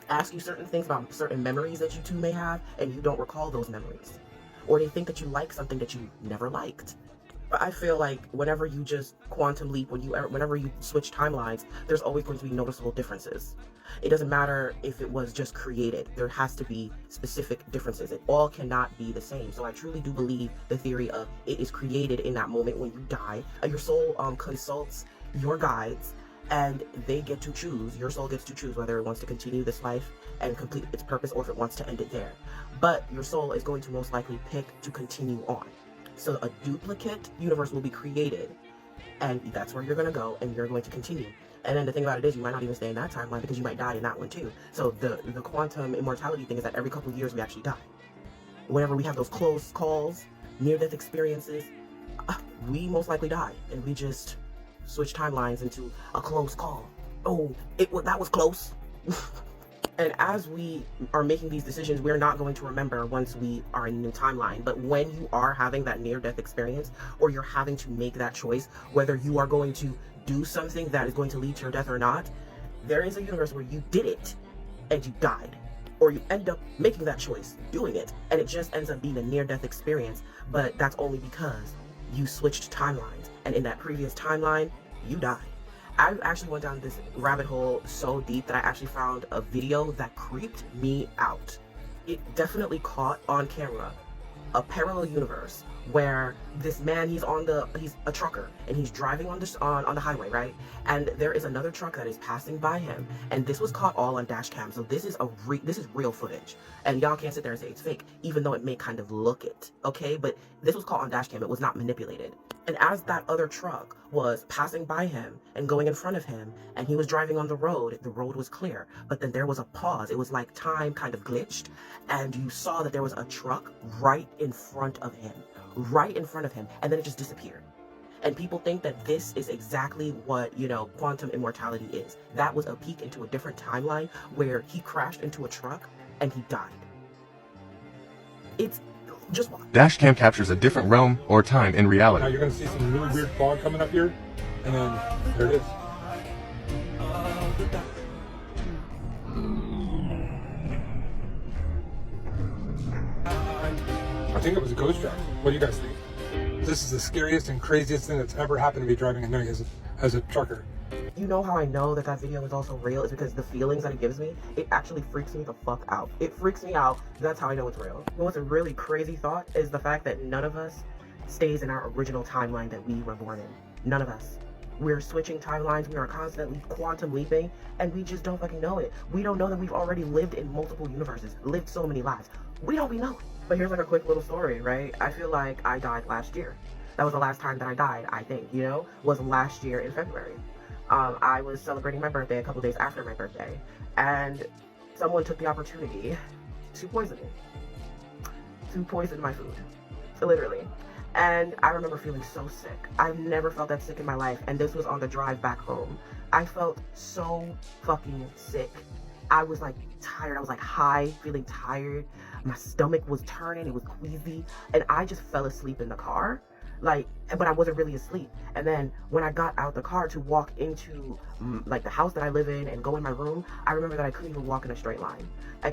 ask you certain things about certain memories that you two may have, and you don't recall those memories. Or they think that you like something that you never liked. But I feel like whenever you just quantum leap, whenever you switch timelines, there's always going to be noticeable differences. It doesn't matter if it was just created. There has to be specific differences. It all cannot be the same. So I truly do believe the theory of it is created in that moment when you die. Your soul consults your guides, and they get to choose. Your soul gets to choose whether it wants to continue this life and complete its purpose, or if it wants to end it there. But your soul is going to most likely pick to continue on. So a duplicate universe will be created, and that's where you're going to go, and you're going to continue. And then the thing about it is you might not even stay in that timeline because you might die in that one too. So the quantum immortality thing is that every couple of years we actually die. Whenever we have those close calls, near-death experiences, we most likely die, and we just switch timelines into a close call. Oh, that was close. And as we are making these decisions, we're not going to remember once we are in a new timeline. But when you are having that near-death experience, or you're having to make that choice, whether you are going to do something that is going to lead to your death or not, there is a universe where you did it and you died. Or you end up making that choice, doing it, and it just ends up being a near-death experience. But that's only because you switched timelines. And in that previous timeline, you died. I actually went down this rabbit hole so deep that I actually found a video that creeped me out. It definitely caught on camera a parallel universe where this man, he's a trucker, and he's driving on the highway, right? And there is another truck that is passing by him, and this was caught all on dash cam. So this is real footage, and y'all can't sit there and say it's fake, even though it may kind of look it, okay? But this was caught on dash cam. It was not manipulated. And as that other truck was passing by him and going in front of him, and he was driving on the road was clear. But then there was a pause. It was like time kind of glitched, and you saw that there was a truck right in front of him, and then it just disappeared. And people think that this is exactly what, quantum immortality is. That was a peek into a different timeline where he crashed into a truck and he died. It's just watch. Dashcam captures a different realm or time in reality. Now you're going to see some really weird fog coming up here, and then there it is. I think it was a ghost drive. What do you guys think? This is the scariest and craziest thing that's ever happened to me driving at night as a trucker. You know how I know that video is also real is because the feelings that it gives me, it actually freaks me the fuck out. It freaks me out. That's how I know it's real. What's a really crazy thought is the fact that none of us stays in our original timeline that we were born in. None of us. We're switching timelines. We are constantly quantum leaping, and we just don't fucking know it. We don't know that we've already lived in multiple universes, lived so many lives. We don't know it. But here's like a quick little story, right? I feel like I died last year. That was the last time that I died, I think, was last year in February. I was celebrating my birthday a couple days after my birthday, and someone took the opportunity to poison my food, literally. And I remember feeling so sick. I've never felt that sick in my life, and this was on the drive back home. I felt so fucking sick. I was like tired. I was like high, feeling tired. My stomach was turning. It was queasy, and I just fell asleep in the car. But I wasn't really asleep. And then when I got out the car to walk into the house that I live in and go in my room, I remember that I couldn't even walk in a straight line. I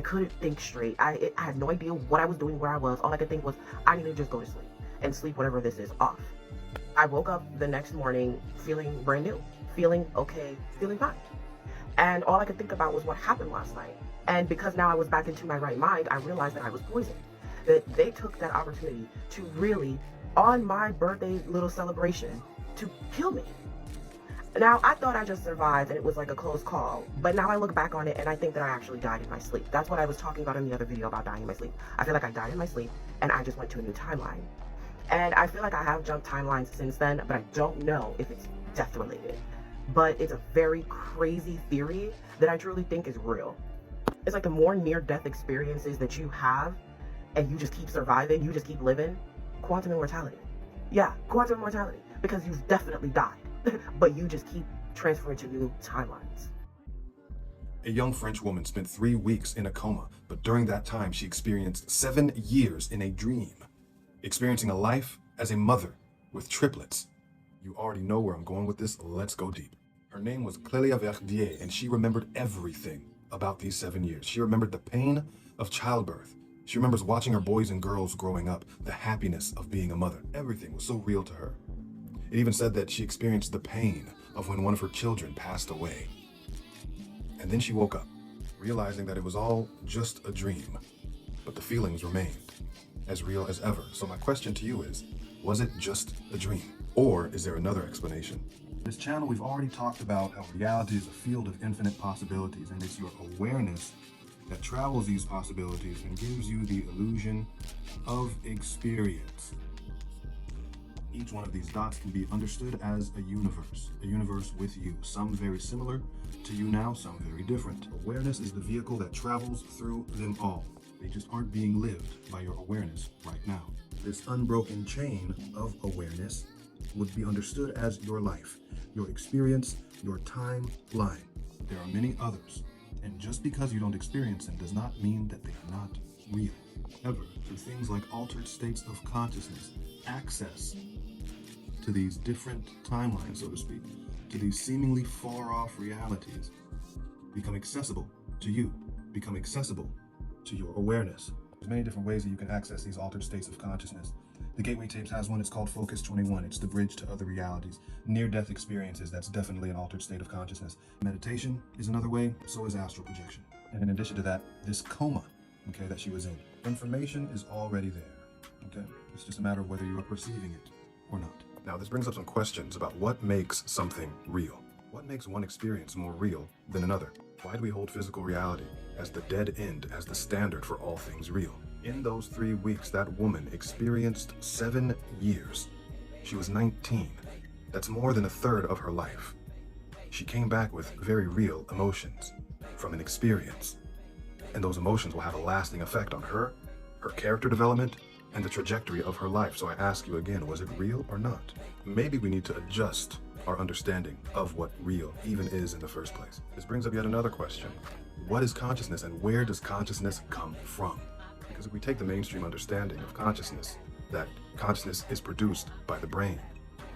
couldn't think straight. I had no idea what I was doing, where I was. All I could think was, I need to just go to sleep and sleep whatever this is off. I woke up the next morning feeling brand new, feeling okay, feeling fine. And all I could think about was what happened last night. And because now I was back into my right mind, I realized that I was poisoned. That they took that opportunity to really, on my birthday little celebration, to kill me. Now, I thought I just survived and it was like a close call, but now I look back on it and I think that I actually died in my sleep. That's what I was talking about in the other video about dying in my sleep. I feel like I died in my sleep and I just went to a new timeline. And I feel like I have jumped timelines since then, but I don't know if it's death related. But it's a very crazy theory that I truly think is real. It's like the more near-death experiences that you have, and you just keep surviving, you just keep living, quantum immortality. Yeah, quantum immortality, because you've definitely died, but you just keep transferring to new timelines. A young French woman spent 3 weeks in a coma, but during that time she experienced 7 years in a dream, experiencing a life as a mother with triplets. You already know where I'm going with this, let's go deep. Her name was Clélia Verdier, and she remembered everything about these 7 years. She remembered the pain of childbirth. She remembers watching her boys and girls growing up, the happiness of being a mother. Everything was so real to her. It even said that she experienced the pain of when one of her children passed away. And then she woke up, realizing that it was all just a dream, but the feelings remained as real as ever. So my question to you is, was it just a dream? Or is there another explanation? This channel, we've already talked about how reality is a field of infinite possibilities, and it's your awareness that travels these possibilities and gives you the illusion of experience. Each one of these dots can be understood as a universe with you, some very similar to you now, some very different. Awareness is the vehicle that travels through them all. They just aren't being lived by your awareness right now. This unbroken chain of awareness would be understood as your life, your experience, your timeline. There are many others, and just because you don't experience them does not mean that they are not real. However, through things like altered states of consciousness, access to these different timelines, so to speak, to these seemingly far-off realities, become accessible to you, become accessible to your awareness. There's many different ways that you can access these altered states of consciousness. The Gateway Tapes has one, it's called Focus 21. It's the bridge to other realities. Near-death experiences, that's definitely an altered state of consciousness. Meditation is another way, so is astral projection. And in addition to that, this coma, okay, that she was in. Information is already there, okay? It's just a matter of whether you are perceiving it or not. Now, this brings up some questions about what makes something real. What makes one experience more real than another? Why do we hold physical reality as the dead end, as the standard for all things real? In those 3 weeks, that woman experienced 7 years. She was 19. That's more than a third of her life. She came back with very real emotions from an experience. And those emotions will have a lasting effect on her character development, and the trajectory of her life. So I ask you again, was it real or not? Maybe we need to adjust our understanding of what real even is in the first place. This brings up yet another question. What is consciousness, and where does consciousness come from? Because if we take the mainstream understanding of consciousness, that consciousness is produced by the brain,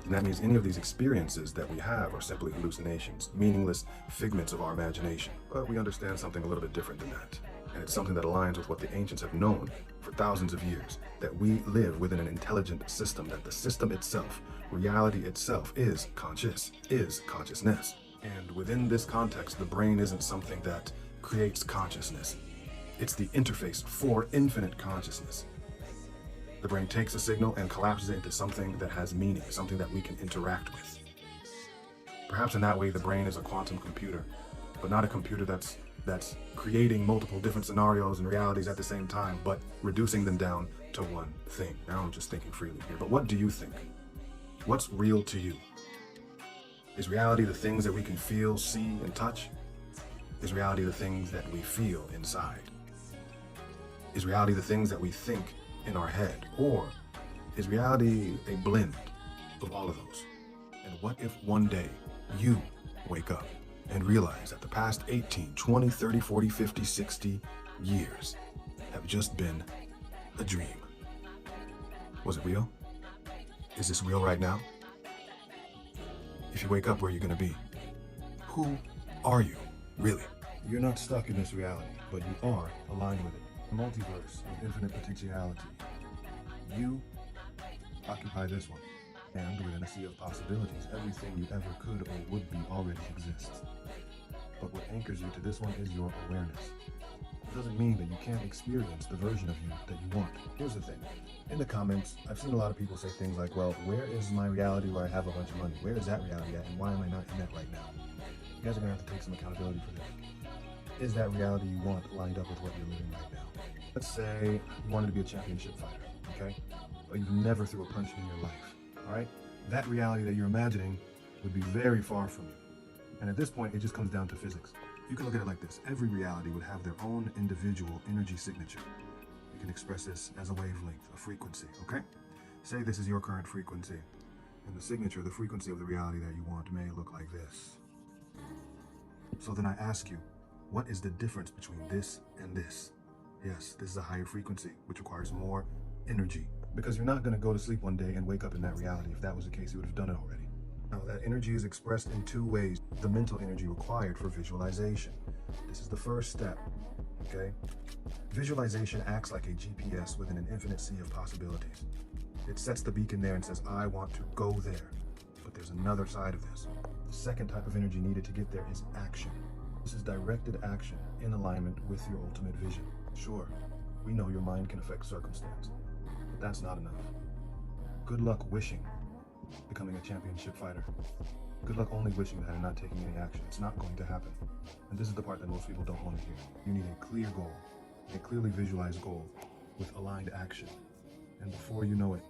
and that means any of these experiences that we have are simply hallucinations, meaningless figments of our imagination. But we understand something a little bit different than that. And it's something that aligns with what the ancients have known for thousands of years, that we live within an intelligent system, that the system itself, reality itself, is conscious, is consciousness. And within this context, the brain isn't something that creates consciousness. It's the interface for infinite consciousness. The brain takes a signal and collapses it into something that has meaning, something that we can interact with. Perhaps in that way, the brain is a quantum computer, but not a computer that's creating multiple different scenarios and realities at the same time, but reducing them down to one thing. Now I'm just thinking freely here, but what do you think? What's real to you? Is reality the things that we can feel, see, and touch? Is reality the things that we feel inside? Is reality the things that we think in our head? Or is reality a blend of all of those? And what if one day you wake up and realize that the past 18, 20, 30, 40, 50, 60 years have just been a dream? Was it real? Is this real right now? If you wake up, where are you going to be? Who are you, really? You're not stuck in this reality, but you are aligned with it. A multiverse of infinite potentiality. You occupy this one, and within a sea of possibilities, everything you ever could or would be already exists. But what anchors you to this one is your awareness. It doesn't mean that you can't experience the version of you that you want. Here's the thing. In the comments, I've seen a lot of people say things like, well, where is my reality where I have a bunch of money? Where is that reality at, and why am I not in that right now? You guys are going to have to take some accountability for that. Is that reality you want lined up with what you're living right now? Let's say you wanted to be a championship fighter, okay? But you've never threw a punch in your life, all right? That reality that you're imagining would be very far from you. And at this point, it just comes down to physics. You can look at it like this. Every reality would have their own individual energy signature. You can express this as a wavelength, a frequency, okay? Say this is your current frequency, and the signature, the frequency of the reality that you want may look like this. So then I ask you, what is the difference between this and this? Yes, this is a higher frequency, which requires more energy. Because you're not going to go to sleep one day and wake up in that reality. If that was the case, you would have done it already. Now, that energy is expressed in 2 ways. The mental energy required for visualization. This is the first step, okay? Visualization acts like a GPS within an infinite sea of possibilities. It sets the beacon there and says, I want to go there. But there's another side of this. The second type of energy needed to get there is action. This is directed action in alignment with your ultimate vision. Sure, we know your mind can affect circumstance, but that's not enough. Good luck wishing becoming a championship fighter. Good luck only wishing that and not taking any action. It's not going to happen. And this is the part that most people don't want to hear. You need a clear goal, a clearly visualized goal with aligned action. And before you know it,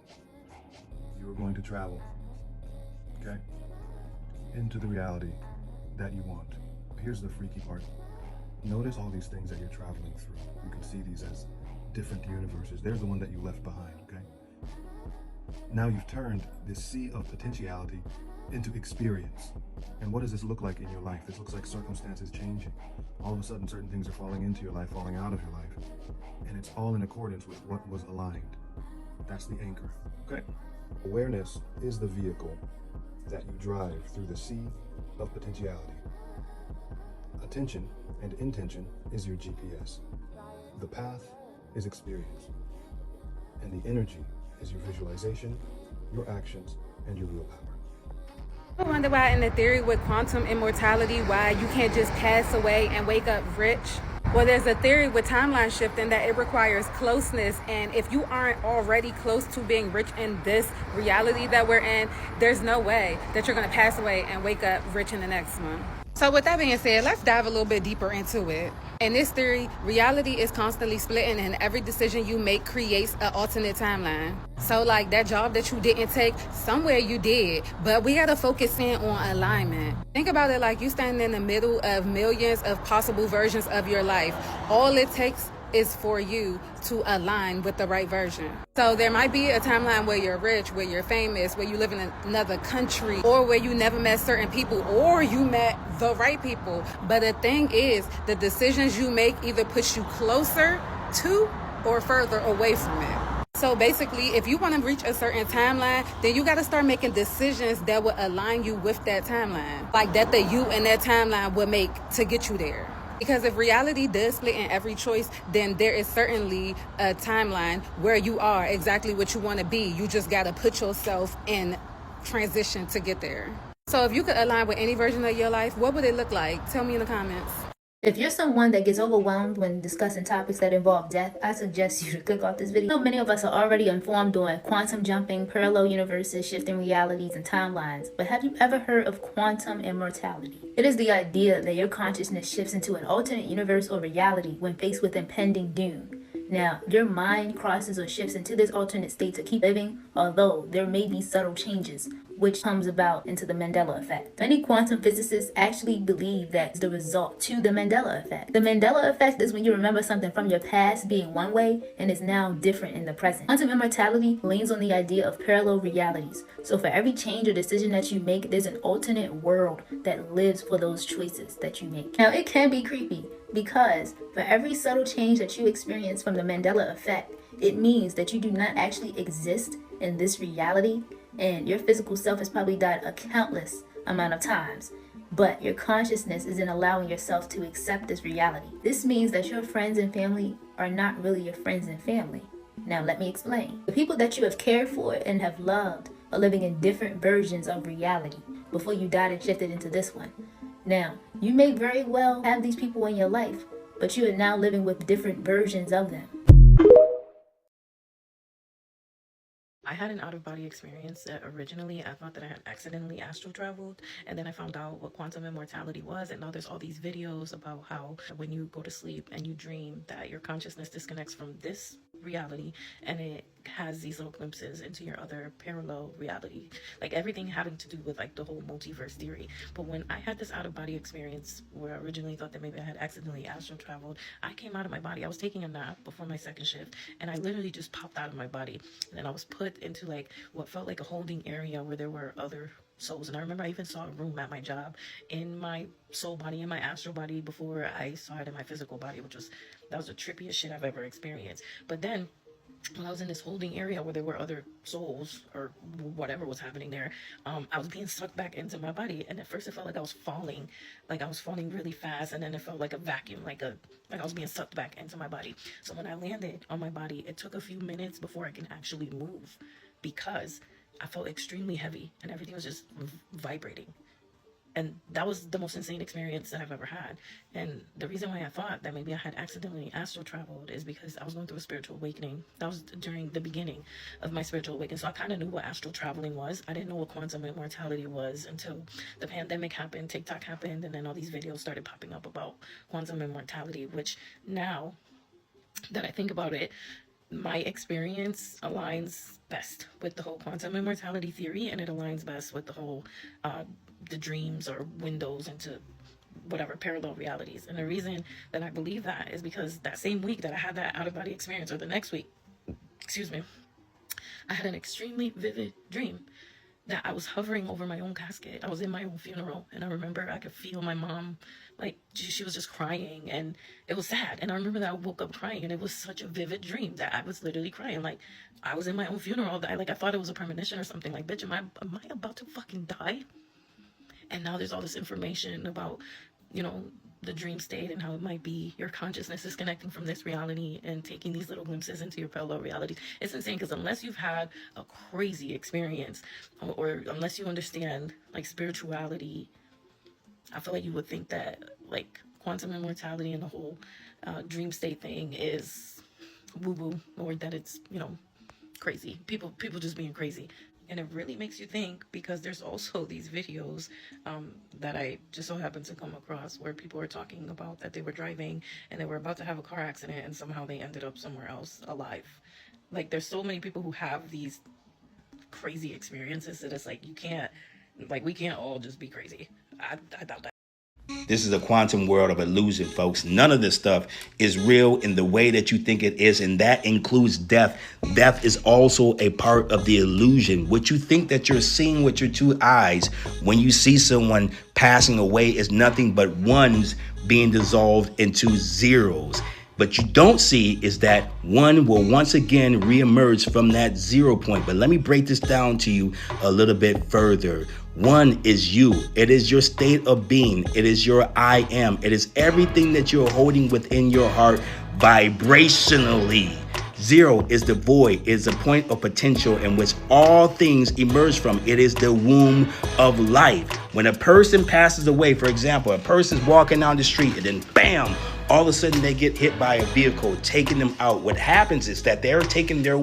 you're going to travel, okay, into the reality that you want. Here's the freaky part. Notice all these things that you're traveling through. You can see these as different universes. There's the one that you left behind, okay? Now you've turned this sea of potentiality into experience. And what does this look like in your life? This looks like circumstances changing. All of a sudden, certain things are falling into your life, falling out of your life. And it's all in accordance with what was aligned. That's the anchor, okay? Awareness is the vehicle that you drive through the sea of potentiality. Attention and intention is your GPS. The path is experience. And the energy is your visualization, your actions, and your willpower. I wonder why in the theory with quantum immortality, why you can't just pass away and wake up rich. Well, there's a theory with timeline shifting that it requires closeness, and if you aren't already close to being rich in this reality that we're in, there's no way that you're going to pass away and wake up rich in the next one. So with that being said, let's dive a little bit deeper into it. In this theory, reality is constantly splitting, and every decision you make creates an alternate timeline. So like that job that you didn't take, somewhere you did, but we gotta focus in on alignment. Think about it like you standing in the middle of millions of possible versions of your life. All it takes is for you to align with the right version. So there might be a timeline where you're rich, where you're famous, where you live in another country, or where you never met certain people, or you met the right people. But the thing is, the decisions you make either push you closer to or further away from it. So basically, if you want to reach a certain timeline, then you got to start making decisions that will align you with that timeline. Like that the you in that timeline will make to get you there. Because if reality does split in every choice, then there is certainly a timeline where you are exactly what you want to be. You just got to put yourself in transition to get there. So if you could align with any version of your life, what would it look like? Tell me in the comments. If you're someone that gets overwhelmed when discussing topics that involve death, I suggest you to click off this video. Many of us are already informed on quantum jumping, parallel universes, shifting realities, and timelines. But have you ever heard of quantum immortality? It is the idea that your consciousness shifts into an alternate universe or reality when faced with impending doom. Now, your mind crosses or shifts into this alternate state to keep living, although there may be subtle changes, which comes about into the Mandela effect. Many quantum physicists actually believe that's the result to the Mandela effect. The Mandela effect is when you remember something from your past being one way and is now different in the present. Quantum immortality leans on the idea of parallel realities. So for every change or decision that you make, there's an alternate world that lives for those choices that you make. Now, it can be creepy because for every subtle change that you experience from the Mandela effect, it means that you do not actually exist in this reality, and your physical self has probably died a countless amount of times, but your consciousness isn't allowing yourself to accept this reality. This means that your friends and family are not really your friends and family. Now let me explain. The people that you have cared for and have loved are living in different versions of reality before you died and shifted into this one. Now, you may very well have these people in your life, but you are now living with different versions of them. I had an out-of-body experience that originally I thought that I had accidentally astral traveled, and then I found out what quantum immortality was, and now there's all these videos about how when you go to sleep and you dream that your consciousness disconnects from this reality and it has these little glimpses into your other parallel reality, like everything having to do with like the whole multiverse theory. But when I had this out-of-body experience where I originally thought that maybe I had accidentally astral traveled, I came out of my body. I was taking a nap before my second shift, and I literally just popped out of my body, and then I was put into like what felt like a holding area where there were other souls. And I remember I even saw a room at my job in my soul body, in my astral body, before I saw it in my physical body, that was the trippiest shit I've ever experienced. But then when I was in this holding area where there were other souls or whatever was happening there, I was being sucked back into my body, and at first it felt like I was falling really fast, and then it felt like a vacuum, like I was being sucked back into my body. So when I landed on my body, it took a few minutes before I can actually move, because I felt extremely heavy and everything was just vibrating. And that was the most insane experience that I've ever had. And the reason why I thought that maybe I had accidentally astral traveled is because I was going through a spiritual awakening. That was during the beginning of my spiritual awakening. So I kind of knew what astral traveling was. I didn't know what quantum immortality was until the pandemic happened, TikTok happened, and then all these videos started popping up about quantum immortality, which now that I think about it, my experience aligns best with the whole quantum immortality theory, and it aligns best with the whole the dreams or windows into whatever parallel realities. And the reason that I believe that is because that same week that I had that out-of-body experience, or the next week, excuse me, I had an extremely vivid dream that I was hovering over my own casket. I was in my own funeral, and I remember I could feel my mom, like, she was just crying, and it was sad. And I remember that I woke up crying, and it was such a vivid dream that I was literally crying. Like, I was in my own funeral. That I thought it was a premonition or something. Like, bitch, am I about to fucking die? And now there's all this information about, you know, the dream state and how it might be your consciousness is connecting from this reality and taking these little glimpses into your parallel realities. It's insane, because unless you've had a crazy experience, or unless you understand like spirituality, I feel like you would think that like quantum immortality and the whole dream state thing is woo-woo, or that it's, you know, crazy. People just being crazy. And it really makes you think, because there's also these videos that I just so happened to come across where people are talking about that they were driving and they were about to have a car accident, and somehow they ended up somewhere else alive. Like, there's so many people who have these crazy experiences that it's like, you can't, like, we can't all just be crazy. I doubt that. This is a quantum world of illusion, folks. None of this stuff is real in the way that you think it is, and that includes death. Death is also a part of the illusion. What you think that you're seeing with your two eyes when you see someone passing away is nothing but ones being dissolved into zeros. But you don't see is that one will once again reemerge from that 0 point. But let me break this down to you a little bit further. One is you. It is your state of being. It is your I am. It is everything that you're holding within your heart vibrationally. 0 is the void. It is a point of potential in which all things emerge from. It is the womb of life. When a person passes away, for example, a person's walking down the street and then bam, all of a sudden they get hit by a vehicle, taking them out. What happens is that they're taking their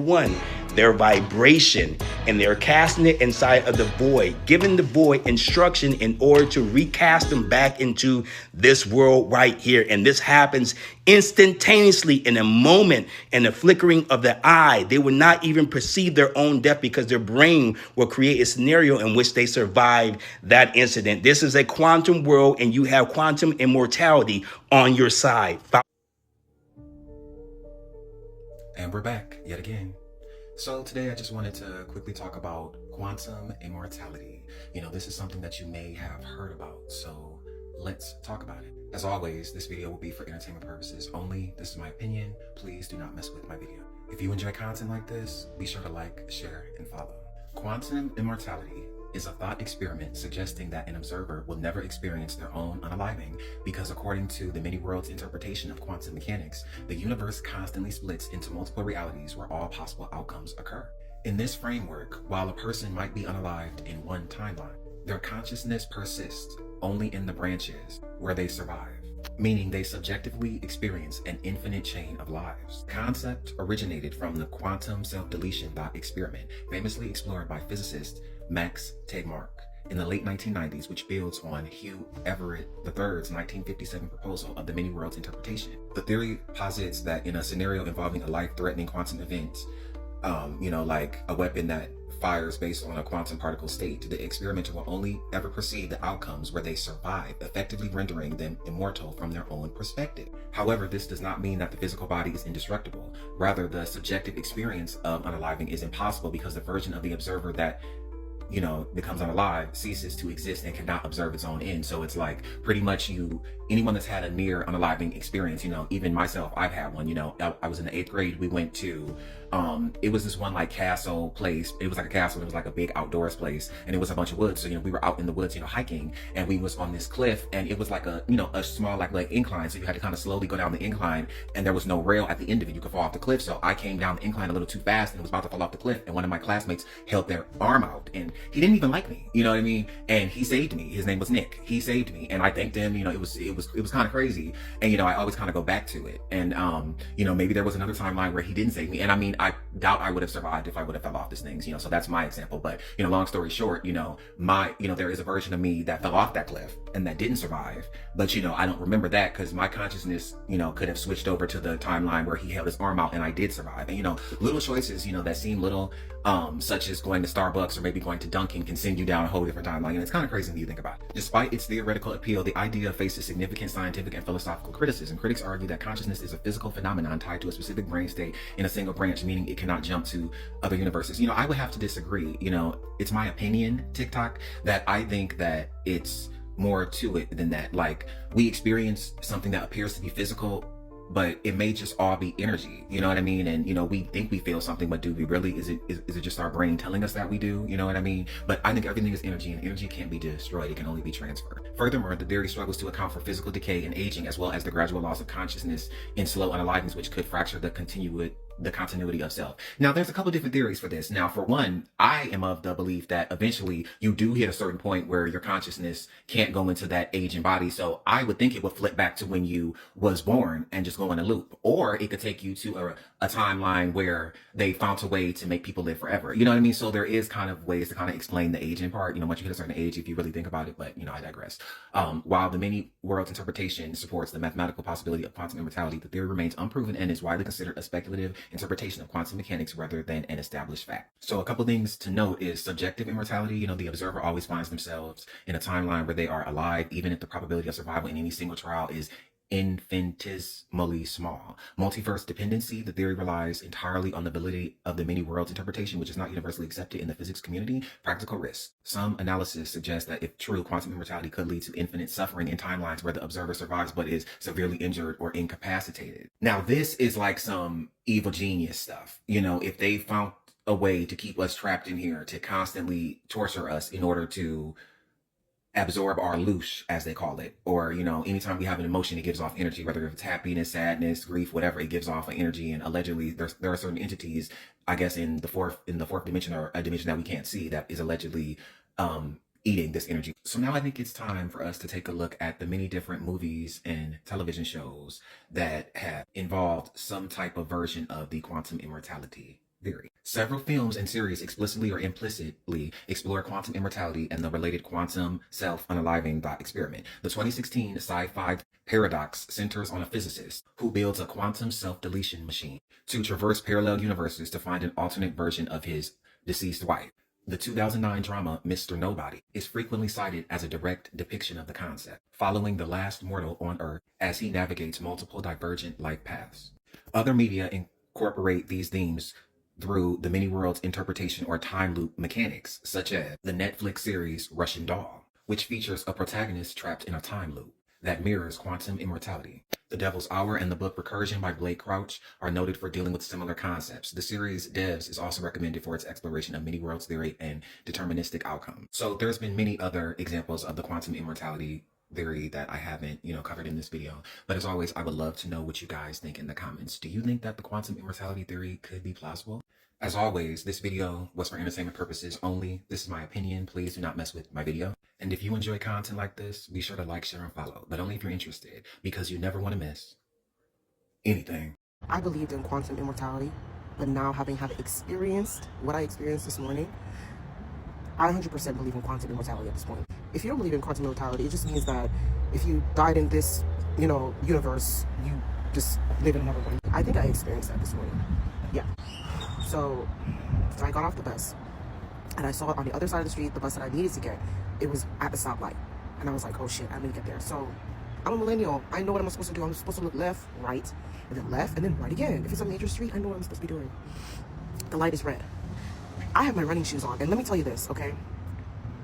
vibration, and they're casting it inside of the void, giving the void instruction in order to recast them back into this world right here. And this happens instantaneously, in a moment, in the flickering of the eye. They will not even perceive their own death, because their brain will create a scenario in which they survive that incident. This is a quantum world, and you have quantum immortality on your side. And we're back yet again. So today I just wanted to quickly talk about quantum immortality. You know, this is something that you may have heard about, so let's talk about it. As always, this video will be for entertainment purposes only. This is my opinion. Please do not mess with my video. If you enjoy content like this, be sure to like, share, and follow. Quantum immortality is a thought experiment suggesting that an observer will never experience their own unaliving, because according to the many worlds interpretation of quantum mechanics, the universe constantly splits into multiple realities where all possible outcomes occur. In this framework, while a person might be unalived in one timeline, their consciousness persists only in the branches where they survive, meaning they subjectively experience an infinite chain of lives. The concept originated from the quantum self-deletion thought experiment, famously explored by physicist Max Tegmark in the late 1990s, which builds on Hugh Everett III's 1957 proposal of the many worlds interpretation. The theory posits that in a scenario involving a life-threatening quantum event, like a weapon that fires based on a quantum particle state, the experimenter will only ever perceive the outcomes where they survive, effectively rendering them immortal from their own perspective. However, this does not mean that the physical body is indestructible. Rather, the subjective experience of unaliving is impossible, because the version of the observer that becomes unalive ceases to exist and cannot observe its own end. So it's like pretty much anyone that's had a near unaliving experience, even myself, I've had one. I was in the 8th grade. We went to it was this one like castle place. It was like a castle. It was like a big outdoors place, and it was a bunch of woods. So we were out in the woods, hiking, and we was on this cliff, and it was like a a small like incline. So you had to kind of slowly go down the incline, and there was no rail at the end of it. You could fall off the cliff. So I came down the incline a little too fast and was about to fall off the cliff, and one of my classmates held their arm out, and he didn't even like me, you know what I mean? And he saved me. His name was Nick. He saved me, and I thanked him. It was kind of crazy, and I always kind of go back to it. And maybe there was another timeline where he didn't save me, and I doubt I would have survived if I would have fell off these things, you know, so that's my example. But, you know, long story short, you know, there is a version of me that fell off that cliff and that didn't survive. But, you know, I don't remember that because my consciousness, you know, could have switched over to the timeline where he held his arm out and I did survive. And, you know, little choices, you know, that seem little, such as going to Starbucks or maybe going to Dunkin' can send you down a whole different timeline. And it's kind of crazy when you think about it. Despite its theoretical appeal, the idea faces significant scientific and philosophical criticism. Critics argue that consciousness is a physical phenomenon tied to a specific brain state in a single branch, meaning it cannot jump to other universes. You know, I would have to disagree. You know, it's my opinion, TikTok, that I think that it's more to it than that. Like, we experience something that appears to be physical, but it may just all be energy, you know what I mean? And, you know, we think we feel something, but do we really? Is it just our brain telling us that we do? You know what I mean? But I think everything is energy, and energy can't be destroyed. It can only be transferred. Furthermore, the theory struggles to account for physical decay and aging, as well as the gradual loss of consciousness in slow unalivings, which could fracture the continuity of self. Now, there's a couple different theories for this. Now, for one, I am of the belief that eventually you do hit a certain point where your consciousness can't go into that aging body. So I would think it would flip back to when you was born and just go in a loop. Or it could take you to a timeline where they found a way to make people live forever. You know what I mean? So there is kind of ways to kind of explain the aging part, you know, once you hit a certain age, if you really think about it, but, you know, I digress. While the many worlds interpretation supports the mathematical possibility of quantum immortality, the theory remains unproven and is widely considered a speculative interpretation of quantum mechanics rather than an established fact. So a couple things to note is subjective immortality. You know, the observer always finds themselves in a timeline where they are alive, even if the probability of survival in any single trial is infinitesimally small. Multiverse dependency. The theory relies entirely on the validity of the many worlds interpretation, which is not universally accepted in the physics community. Practical risk. Some analysis suggests that if true, quantum immortality could lead to infinite suffering in timelines where the observer survives but is severely injured or incapacitated. Now, this is like some evil genius stuff. You know, if they found a way to keep us trapped in here, to constantly torture us in order to absorb our loosh, as they call it, or, you know, anytime we have an emotion, it gives off energy, whether it's happiness, sadness, grief, whatever, it gives off an energy. And allegedly there are certain entities, I guess, in the fourth dimension, or a dimension that we can't see, that is allegedly eating this energy. So now I think it's time for us to take a look at the many different movies and television shows that have involved some type of version of the quantum immortality theory. Several films and series explicitly or implicitly explore quantum immortality and the related quantum self-unaliving thought experiment. The 2016 sci-fi Paradox centers on a physicist who builds a quantum self-deletion machine to traverse parallel universes to find an alternate version of his deceased wife. The 2009 drama Mr. Nobody is frequently cited as a direct depiction of the concept, following the last mortal on Earth as he navigates multiple divergent life paths. Other media incorporate these themes through the many worlds interpretation or time loop mechanics, such as the Netflix series Russian Doll, which features a protagonist trapped in a time loop that mirrors quantum immortality. The Devil's Hour and the book Recursion by Blake Crouch are noted for dealing with similar concepts. The series Devs is also recommended for its exploration of many worlds theory and deterministic outcomes. So there's been many other examples of the quantum immortality theory that I haven't, you know, covered in this video. But as always, I would love to know what you guys think in the comments. Do you think that the quantum immortality theory could be plausible? As always, this video was for entertainment purposes only. This is my opinion. Please do not mess with my video. And if you enjoy content like this, be sure to like, share, and follow. But only if you're interested, because you never want to miss anything. I believed in quantum immortality, but now having experienced what I experienced this morning, I 100% believe in quantum immortality at this point. If you don't believe in quantum immortality, it just means that if you died in this, you know, universe, you just live in another one. I think I experienced that this morning. Yeah. So I got off the bus and I saw on the other side of the street the bus that I needed to get. It was at the stoplight. And I was like, oh shit, I'm gonna get there. So I'm a millennial. I know what I'm supposed to do. I'm supposed to look left, right, and then left, and then right again. If it's a major street, I know what I'm supposed to be doing. The light is red. I have my running shoes on. And let me tell you this, okay?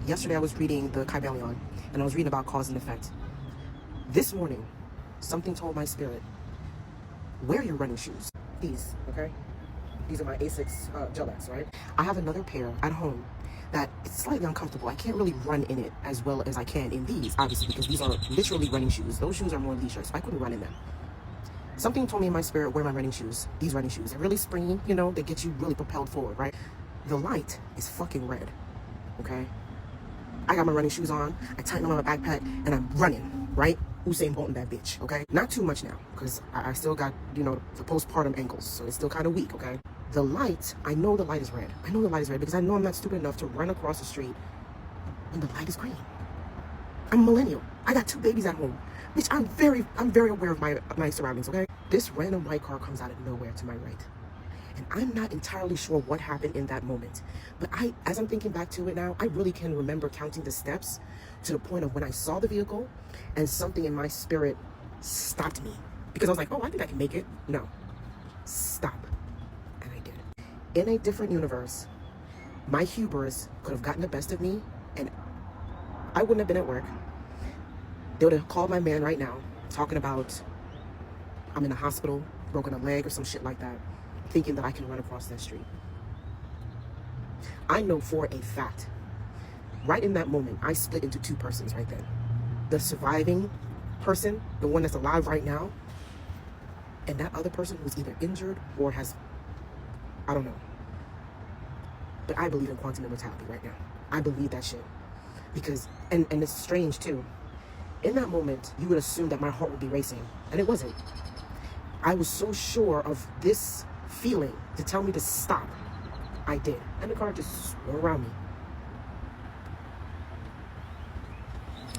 Yesterday I was reading the Kybalion, and I was reading about cause and effect. This morning, something told my spirit, wear your running shoes. These, okay? These are my Asics Gel X, right? I have another pair at home that it's slightly uncomfortable. I can't really run in it as well as I can in these, obviously, because these are literally running shoes. Those shoes are more leisure, so I couldn't run in them. Something told me in my spirit, wear my running shoes. These running shoes. They're really springy, you know, they get you really propelled forward, right? The light is fucking red, okay? I got my running shoes on, I tighten on my backpack, and I'm running, right? Usain Bolt in that bitch, okay? Not too much now, because I still got, you know, the postpartum ankles, so it's still kind of weak, okay? The light, I know the light is red. I know the light is red because I know I'm not stupid enough to run across the street when the light is green. I'm a millennial. I got 2 babies at home. Bitch, I'm very aware of my surroundings, okay? This random white car comes out of nowhere to my right. And I'm not entirely sure what happened in that moment. But as I'm thinking back to it now, I really can remember counting the steps to the point of when I saw the vehicle and something in my spirit stopped me. Because I was like, oh, I think I can make it. No, stop. And I did. In a different universe, my hubris could have gotten the best of me and I wouldn't have been at work. They would have called my man right now, talking about I'm in the hospital, broken a leg or some shit like that, thinking that I can run across that street. I know for a fact, right in that moment, I split into 2 persons right then. The surviving person, the one that's alive right now, and that other person who's either injured or has, I don't know. But I believe in quantum immortality right now. I believe that shit. Because, and it's strange too. In that moment, you would assume that my heart would be racing, and it wasn't. I was so sure of this feeling to tell me to stop. I did. And the car just swung around me.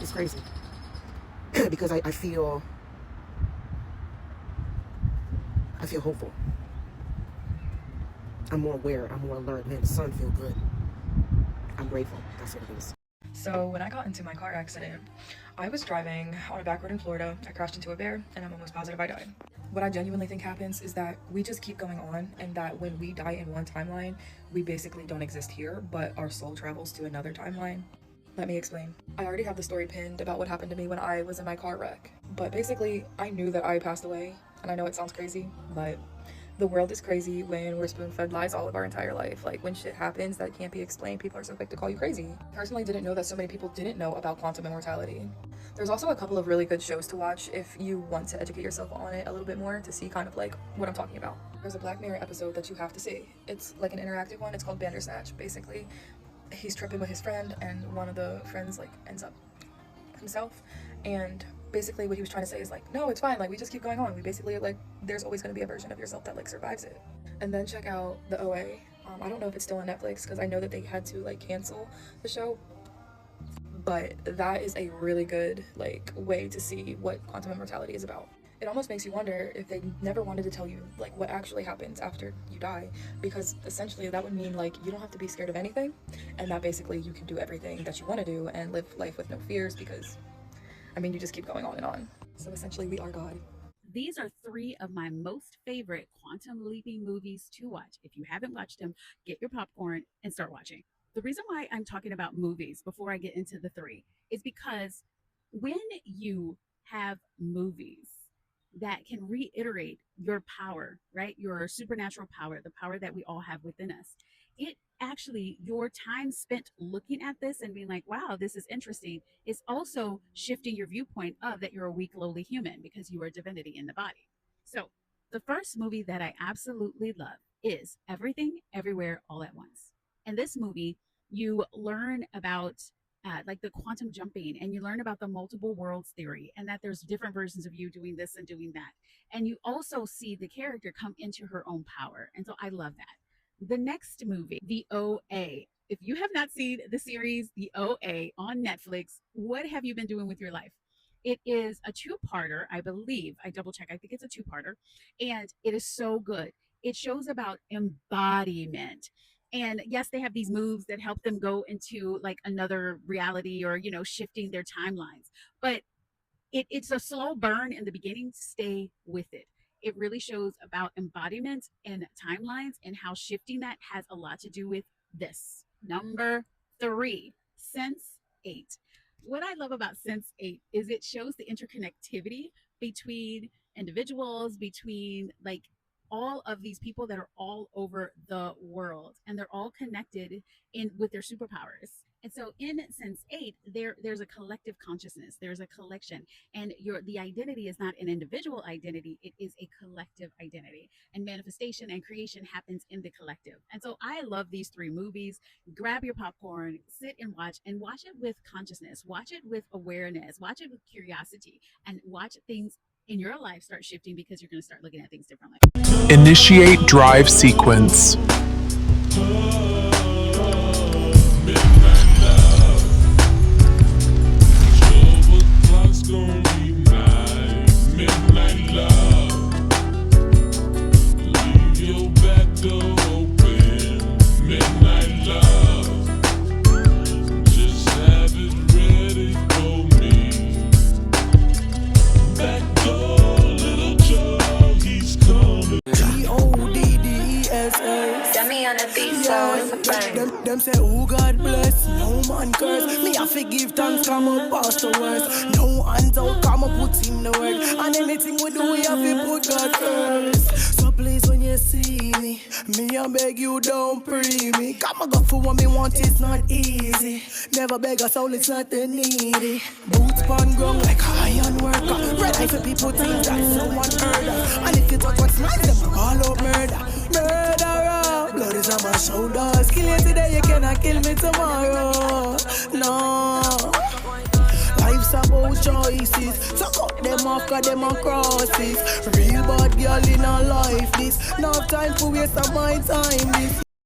It's crazy. Because I feel hopeful. I'm more aware. I'm more alert. Man, the sun feels good. I'm grateful. That's what it is. So when I got into my car accident, I was driving on a back road in Florida. I crashed into a bear and I'm almost positive I died. What I genuinely think happens is that we just keep going on, and that when we die in one timeline, we basically don't exist here, but our soul travels to another timeline. Let me explain. I already have the story pinned about what happened to me when I was in my car wreck. But basically, I knew that I passed away, and I know it sounds crazy, but the world is crazy when we're spoon-fed lies all of our entire life. Like, when shit happens that can't be explained, people are so quick to call you crazy. Personally, didn't know that so many people didn't know about quantum immortality. There's also a couple of really good shows to watch if you want to educate yourself on it a little bit more to see kind of like what I'm talking about. There's a Black Mirror episode that you have to see. It's like an interactive one. It's called Bandersnatch. Basically, he's tripping with his friend, and one of the friends like ends up himself, and basically what he was trying to say is like, no, it's fine, like we just keep going on. We basically like, there's always going to be a version of yourself that like survives it. And then check out the OA. I don't know if it's still on Netflix because I know that they had to like cancel the show, but that is a really good like way to see what quantum immortality is about. It almost makes you wonder if they never wanted to tell you like what actually happens after you die, because essentially that would mean like you don't have to be scared of anything, and that basically you can do everything that you want to do and live life with no fears, because I mean you just keep going on and on. So essentially we are God. These are 3 of my most favorite quantum leaping movies to watch. If you haven't watched them, get your popcorn and start watching. The reason why I'm talking about movies before I get into the 3 is because when you have movies that can reiterate your power, right? Your supernatural power, the power that we all have within us. It actually, your time spent looking at this and being like, wow, this is interesting, is also shifting your viewpoint of that you're a weak, lowly human because you are divinity in the body. So the first movie that I absolutely love is Everything, Everywhere, All at Once. In this movie, you learn about like the quantum jumping, and you learn about the multiple worlds theory, and that there's different versions of you doing this and doing that. And you also see the character come into her own power. And so I love that. The next movie, The OA. If you have not seen the series The OA on Netflix, what have you been doing with your life? It is a 2-parter, I believe. I double check. I think it's a 2-parter. And it is so good. It shows about embodiment. And yes, they have these moves that help them go into like another reality, or, you know, shifting their timelines. But it's a slow burn in the beginning. Stay with it. It really shows about embodiment and timelines, and how shifting that has a lot to do with this. Number 3, Sense8. What I love about Sense8 is it shows the interconnectivity between individuals, between like all of these people that are all over the world, and they're all connected in with their superpowers. And so in Sense8, there's a collective consciousness, there's a collection, and the identity is not an individual identity, it is a collective identity, and manifestation and creation happens in the collective. And so I love these 3 movies. Grab your popcorn, sit and watch it with consciousness, watch it with awareness, watch it with curiosity, and watch things in your life start shifting because you're going to start looking at things differently. Initiate drive sequence. Them say, who God bless, no man curse. Me I forgive thanks, come up past the worst. No hands out, come up put in the work. And anything we do, we have to put God first. So please, when you see me I beg you don't pre me. Come and go for what me want, it's not easy. Never beg a soul, it's not the needy. Boots pan ground like a iron worker. Red eye for people think that someone heard of. And if you touch what's mine, them all out murder. Murderer, blood is on my shoulders. Kill you today, you cannot kill me tomorrow. No. Life's about choices. So cut them off, cut them across it. Real bad girl in a life this. No time for waste of my time this.